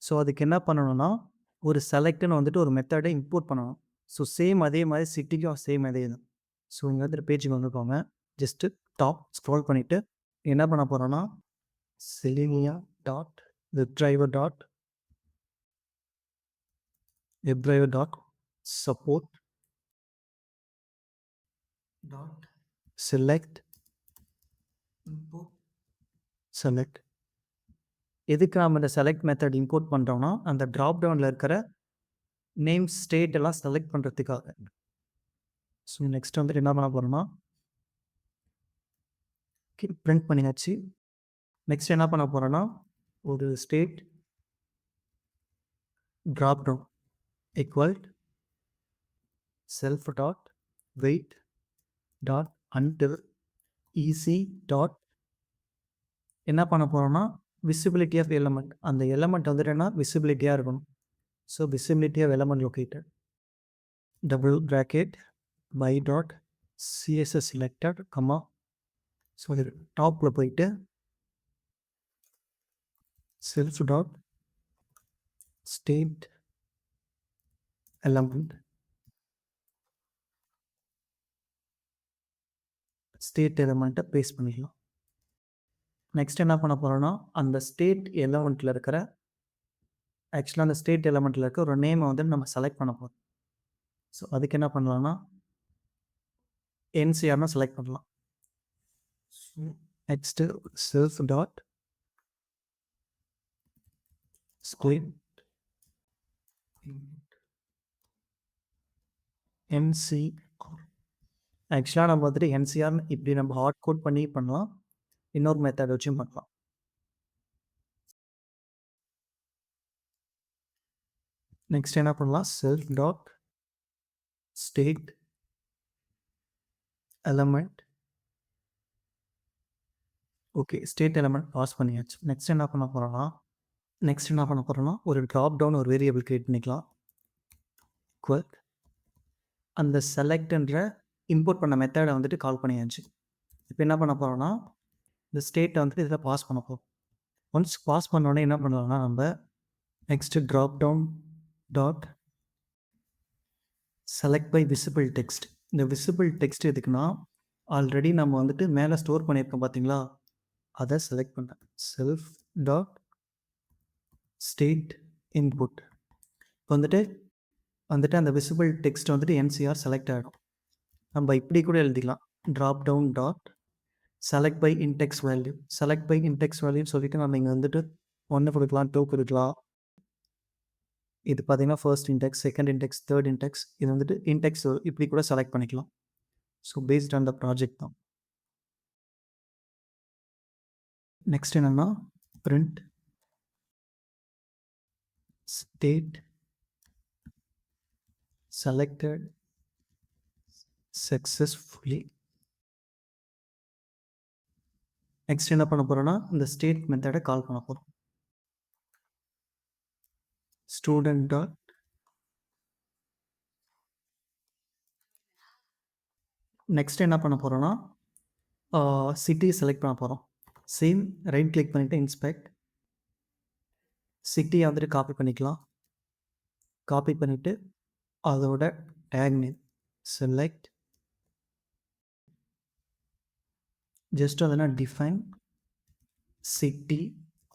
S1: ஸோ அதுக்கு என்ன பண்ணணும்னா ஒரு செலக்ட்னு வந்துட்டு ஒரு மெத்தடை இம்போர்ட் பண்ணணும். ஸோ சேம் அதே மாதிரி சிட்டிக்கும் சேம் அதே தான். ஸோ இங்கே வந்துட்டு பேஜுக்கு வந்துருக்கோங்க. ஜஸ்ட்டு டாப் ஸ்க்ரோல் பண்ணிவிட்டு என்ன பண்ண போகிறோன்னா selenium dot webdriver dot support dot select import select. எதுக்கு நம்ம இந்த செலக்ட் மெத்தட் இம்போர்ட் பண்ணுறோம்னா அந்த ட்ராப் டவுனில் இருக்கிற நேம் ஸ்டேட் எல்லாம் செலக்ட் பண்ணுறதுக்காக. ஸோ நெக்ஸ்ட் வந்துட்டு என்ன பண்ண போகிறோம்னா பிரிண்ட் பண்ணியாச்சு. நெக்ஸ்ட் என்ன பண்ண போகிறோன்னா ஒரு state drop down equal self dot wait dot until EC dot என்ன பண்ண போகிறோம்னா விசிபிலிட்டி ஆஃப் எலமெண்ட், அந்த எலமெண்ட் வந்துட்டு என்ன விசிபிலிட்டியாக இருக்கணும். So visibility of element located double bracket by dot CSS selected comma. So இது டாப்பில் போயிட்டு self dot state element state எலமெண்ட்டை பேஸ்ட் பண்ணிக்கலாம். நெக்ஸ்ட் என்ன பண்ண போகிறோன்னா அந்த ஸ்டேட் எலமெண்ட்டில் இருக்கிற ஆக்சுவலாக அந்த ஸ்டேட் எலமெண்ட்டில் இருக்க ஒரு நேமை வந்து நம்ம செலக்ட் பண்ண போகிறோம். ஸோ அதுக்கு என்ன பண்ணலாம்னா என்சிஆர்னா செலக்ட் பண்ணலாம். Next self dot square NCR. ஆக்சுவலாக நம்ம வந்துட்டு என்சிஆர் இப்படி நம்ம ஹார்ட் கோட் பண்ணி பண்ணலாம். இன்னொரு மெத்தட் வச்சும் பண்ணலாம். நெக்ஸ்ட் என்ன பண்ணலாம்? Self dot state element. Okay, state element pass பண்ணியாச்சு. நெக்ஸ்ட் என்ன பண்ண போகிறோம்னா ஒரு ட்ராப் டவுன் ஒரு வேரியபிள் கிரியேட் பண்ணிக்கலாம். ஈக்குவல் அந்த செலக்ட்ன்ற இம்போர்ட் பண்ண மெத்தடை வந்துட்டு கால் பண்ணியாச்சு. இப்போ என்ன பண்ண போகிறோம்னா இந்த ஸ்டேட்டை வந்துட்டு இதில் பாஸ் பண்ண போகிறோம். ஒன்ஸ் பாஸ் பண்ணோடனே என்ன பண்ணலாம்னா நம்ம next drop down dot select by visible text. இந்த விசிபிள் டெக்ஸ்ட் எதுக்குன்னா ஆல்ரெடி நம்ம வந்துட்டு மேலே ஸ்டோர் பண்ணியிருக்கோம் பார்த்தீங்களா, அதை செலக்ட் பண்ணேன். Self dot state input. இப்போ வந்துட்டு அந்த விசிபிள் டெக்ஸ்ட் வந்துட்டு என்சிஆர் செலக்ட் ஆகிடும். நம்ம இப்படி கூட எழுதிக்கலாம். Drop down dot select by index value. Select by index வேல்யூன்னு சொல்லிட்டு நம்ம இங்கே வந்துட்டு 1 கொடுக்கலாம், 2 கொடுக்கலாம். இது பார்த்தீங்கன்னா first index, second index, third index. இது வந்துட்டு இன்டெக்ஸ் இப்படி கூட செலக்ட் பண்ணிக்கலாம். So based on the project தான். நெக்ஸ்ட் என்னென்னா print state selected successfully. Next என்ன பண்ண போகிறோன்னா இந்த ஸ்டேட் மெத்தடை கால் பண்ண போகிறோம். ஸ்டூடெண்ட் டாட் நெக்ஸ்ட் என்ன பண்ண போகிறோன்னா சிட்டி செலக்ட் பண்ண போகிறோம். சேம் ரைட் கிளிக் பண்ணிவிட்டு இன்ஸ்பெக்ட் சிட்டியை வந்துட்டு காப்பி பண்ணிக்கலாம். காப்பி பண்ணிவிட்டு அதோட டேக் நேம் செலக்ட் ஜஸ்ட் அதனால் டிஃபைன்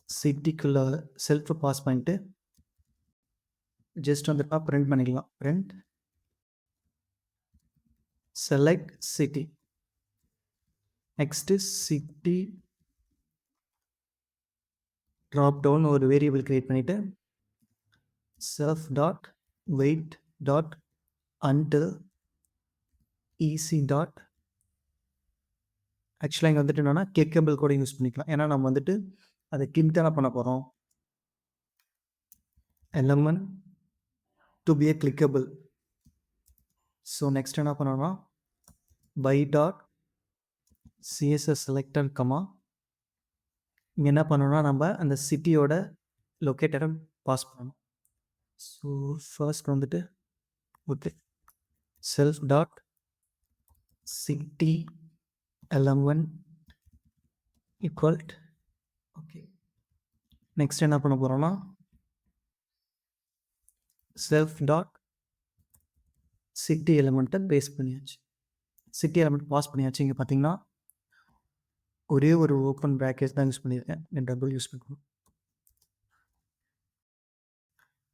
S1: சிட்டிக்குள்ளே செல்ஃபை பாஸ் பண்ணிட்டு ஜஸ்ட் வந்துட்டு பிரிண்ட் பண்ணிக்கலாம். Print select city. Next city drop down ஒரு வேரியபிள் க்ரியேட் பண்ணிவிட்டு self dot wait dot until EC dot. ஆக்சுவலாக இங்கே வந்துட்டு என்னென்னா கிளிக்கபிள் கூட யூஸ் பண்ணிக்கலாம். ஏன்னா நம்ம வந்துட்டு அதை கிளிக் தானே பண்ண போகிறோம். Element to be a clickable. So next என்ன பண்ணோம்னா by dot CSS selector comma இங்கே என்ன பண்ணோம்னா நம்ம அந்த சிட்டியோட லொக்கேட்டரை பாஸ் பண்ணணும். ஸோ ஃபர்ஸ்ட் வந்துட்டு okay self dot city element equal. Okay next என்ன பண்ண போகிறோம்னா செல்ஃப் டாட் சிட்டி எலமெண்ட்டை பேஸ் பண்ணியாச்சு. சிட்டி எலமெண்ட் பாஸ் பண்ணியாச்சு. இங்கே பார்த்தீங்கன்னா ஒரே ஒரு ஓப்பன் ப்ராக்கெட் தான் யூஸ் பண்ணியிருக்கேன். டபுள் யூஸ் பண்ணணும்.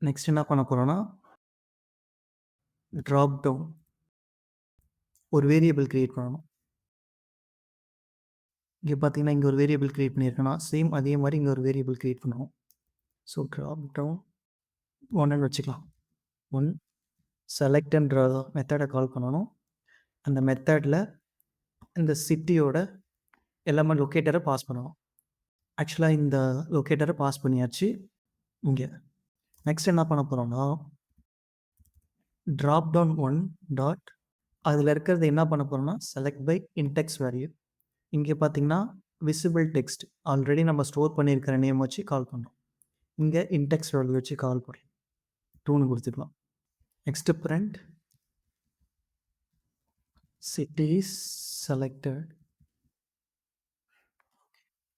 S1: நெக்ஸ்ட் என்ன பண்ண போகிறோன்னா ட்ராப் டவுன் ஒரு வேரியபிள் க்ரியேட் பண்ணணும். இங்கே பார்த்தீங்கன்னா இங்கே ஒரு வேரியபிள் க்ரியேட் பண்ணியிருக்கேன்னா சேம் அதே மாதிரி இங்கே ஒரு வேரியபிள் க்ரியேட் பண்ணணும். ஸோ ட்ராப் டவுன் 1 வச்சுக்கலாம். 1 செலக்ட்ன்ற மெத்தடை கால் பண்ணணும். அந்த மெத்தடில் இந்த சிட்டியோட எலமெண்ட் லொக்கேட்டரை பாஸ் பண்ணணும். ஆக்சுவலாக இந்த லொக்கேட்டரை பாஸ் பண்ணியாச்சு. இங்கே நெக்ஸ்ட் என்ன பண்ண போகிறோம்னா ட்ராப் டவுன் 1 டாட் அதில் இருக்கிறது என்ன பண்ண போகிறோம்னா செலக்ட் பை இன்டெக்ஸ் வேல்யூ. இங்கே பார்த்தீங்கன்னா விசிபிள் டெக்ஸ்ட் ஆல்ரெடி நம்ம ஸ்டோர் பண்ணியிருக்கிற நேம் வச்சு கால் பண்ணுறோம். இங்கே இன்டெக்ஸ் வேல்யூ வச்சு கால் பண்ணுறோம். 2 கொடுத்துக்கலாம். Next print city selected.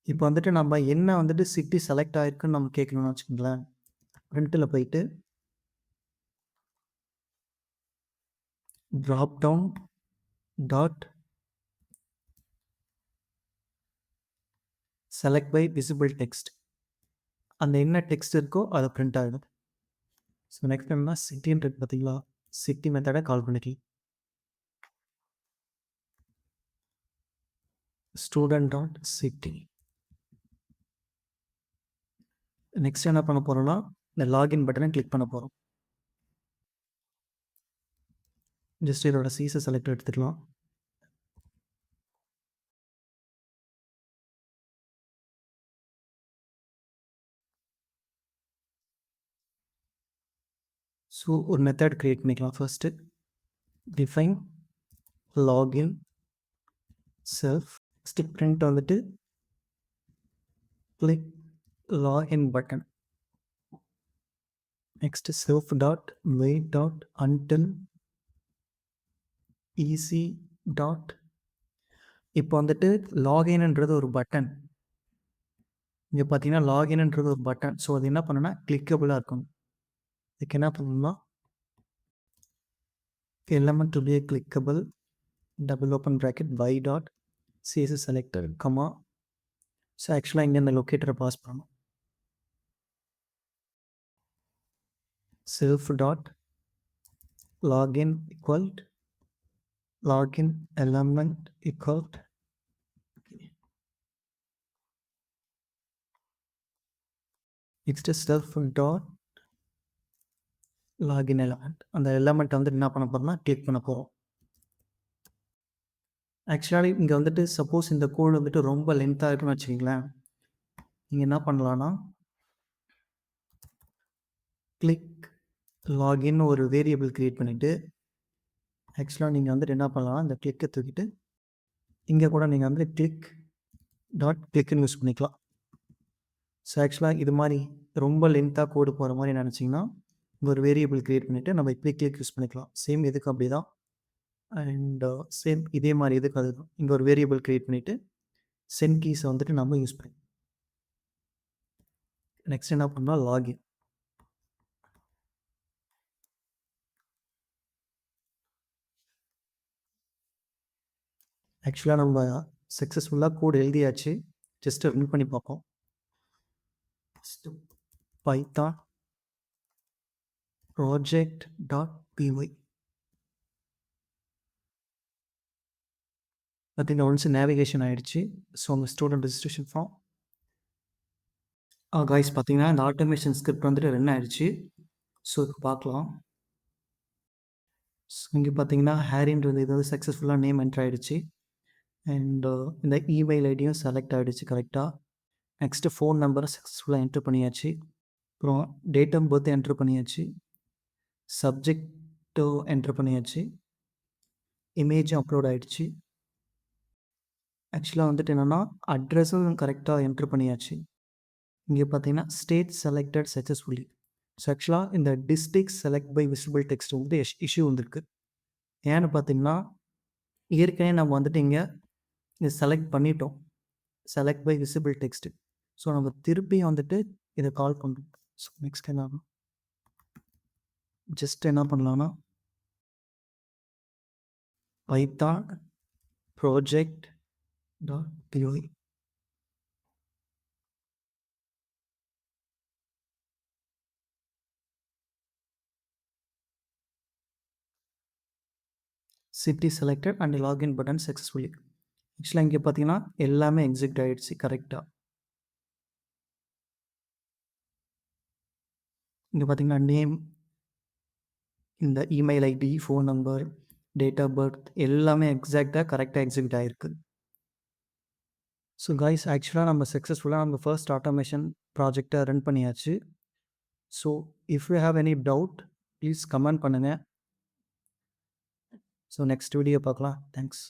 S1: இப்போ வந்துட்டு நம்ம என்ன வந்துட்டு சிட்டி செலக்ட் ஆகிருக்குன்னு நம்ம கேட்கணும்னு வச்சுக்கோங்களேன். பிரிண்ட்டில் போயிட்டு drop down dot select by visible text. அந்த என்ன டெக்ஸ்ட் இருக்கோ அதை பிரிண்ட் ஆகிடும். ஸோ நெக்ஸ்ட் என்னன்னா சிட்டின்றது பார்த்தீங்களா, சிட்டி மெத்தடை கால் பண்ணிக்கலாம். Student dot city. நெக்ஸ்ட் என்ன பண்ண போகிறோம்னா இந்த லாகின் பட்டனை கிளிக் பண்ண போகிறோம். ஜஸ்ட் இதோட CSS செலக்டர் எடுத்துக்கலாம். ஸோ ஒரு மெத்தட் க்ரியேட் பண்ணிக்கலாம். First define login self. Next print வந்துட்டு click login button. Next self dot wait dot until EC dot. இப்போ வந்துட்டு லாகின்ன்றது ஒரு பட்டன். இங்கே பார்த்தீங்கன்னா லாகின்ன்றது ஒரு பட்டன். ஸோ அது என்ன பண்ணணும்னா கிளிக்கபிளாக இருக்கணும். இதுக்கு என்ன பண்ணணும்னா element to be a clickable double open bracket by dot CSS selector comma. So ஆக்சுவலாக இங்கே இந்த லொக்கேட்டரை பாஸ் பண்ணணும். Self dot login equal login element equal next self dot login element. அந்த எலமெண்ட்டை வந்துட்டு என்ன பண்ண போகிறோம்னா கிளிக் பண்ண போகிறோம். ஆக்சுவலாக இங்கே வந்துட்டு சப்போஸ் இந்த கோடு வந்துட்டு ரொம்ப லென்த்தாக இருக்குன்னு வச்சுக்கிங்களேன், நீங்கள் என்ன பண்ணலான்னா கிளிக் லாகின் ஒரு வேரியபிள் க்ரியேட் பண்ணிவிட்டு ஆக்சுவலாக நீங்கள் வந்துட்டு என்ன பண்ணலாம், இந்த கிளிக்கை தூக்கிட்டு இங்கே கூட நீங்கள் வந்து கிளிக் டாட் கிளிக்குன்னு யூஸ் பண்ணிக்கலாம். ஸோ ஆக்சுவலாக இது மாதிரி ரொம்ப லென்த்தாக கோடு போகிற மாதிரி நினச்சிங்கன்னா இங்கே ஒரு வேரியபிள் க்ரியேட் பண்ணிவிட்டு நம்ம இப்படி கிளிக் யூஸ் பண்ணிக்கலாம். சேம் இதுக்கு அப்படி தான். அண்ட் சேம் இதே மாதிரி இதுக்கு அது தான். இங்கே ஒரு வேரியபிள் க்ரியேட் பண்ணிவிட்டு சென்ட் கீஸை வந்துட்டு நம்ம யூஸ் பண்ணி நெக்ஸ்ட் என்ன பண்ணால் லாகின். ஆக்சுவலாக நம்ம சக்ஸஸ்ஃபுல்லாக கோடு எழுதியாச்சு. ஜஸ்ட்டு ரன் பண்ணி பார்ப்போம். Python project dot BY. பார்த்தீங்கன்னா ஒன்ஸ் நேவிகேஷன் ஆகிடுச்சு. ஸோ அந்த ஸ்டூடெண்ட் ரெஜிஸ்ட்ரேஷன் ஃபார்ம் காய்ஸ் பார்த்தீங்கன்னா இந்த ஆட்டோமேஷன் ஸ்கிரிப்ட் வந்துட்டு ரன் ஆகிடுச்சு. ஸோ இப்போ பார்க்கலாம். ஸோ இங்கே பார்த்தீங்கன்னா ஹேரின்றது இது வந்து சக்ஸஸ்ஃபுல்லாக நேம் என்ட்ரு ஆகிடுச்சு. அண்டு இந்த இமெயில் ஐடியும் செலக்ட் ஆகிடுச்சு கரெக்டாக. நெக்ஸ்ட்டு ஃபோன் நம்பரை சக்ஸஸ்ஃபுல்லாக என்ட்ரு பண்ணியாச்சு. அப்புறம் டேட் ஆஃப் பர்த் என்ட்ரு பண்ணியாச்சு. சப்ஜெக்ட்டு என்ட்ரு பண்ணியாச்சு. இமேஜும் அப்லோட் ஆகிடுச்சு. ஆக்சுவலாக வந்துட்டு என்னென்னா அட்ரஸும் கரெக்டாக என்ட்ரு பண்ணியாச்சு. இங்கே பார்த்தீங்கன்னா ஸ்டேட் செலக்டட் சக்ஸஸ்ஃபுல்லி. ஸோ ஆக்சுவலாக இந்த district select by visible text வந்து இஷ்யூ வந்திருக்கு. ஏன்னு பார்த்தீங்கன்னா ஏற்கனவே நம்ம வந்துட்டு இங்கே செலக்ட் பண்ணிட்டோம், select by visible text. So நம்ம திருப்பி வந்துட்டு இதை கால் பண்ணுறோம். ஸோ நெக்ஸ்ட் என்ன ஆகும், ஜஸ்ட் என்ன பண்ணலான்னா Python project dot BY. City selected and login button successfully. ஆக்சுவலாக இங்கே பார்த்தீங்கன்னா எல்லாமே எக்ஸிக்ட் ஆகிடுச்சு கரெக்டாக. இங்கே பார்த்தீங்கன்னா நேம், இந்த email ID, phone number, date of birth எல்லாமே எக்ஸாக்டாக கரெக்டாக எக்ஸிக்யூட் ஆகிருக்கு. ஸோ காய்ஸ் ஆக்சுவலாக நம்ம சக்ஸஸ்ஃபுல்லாக நம்ம ஃபர்ஸ்ட் ஆட்டோமேஷன் ப்ராஜெக்டை ரன் பண்ணியாச்சு. So if you have any doubt please comment பண்ணுங்கள். ஸோ நெக்ஸ்ட் வீடியோ பார்க்கலாம். தேங்க்ஸ்.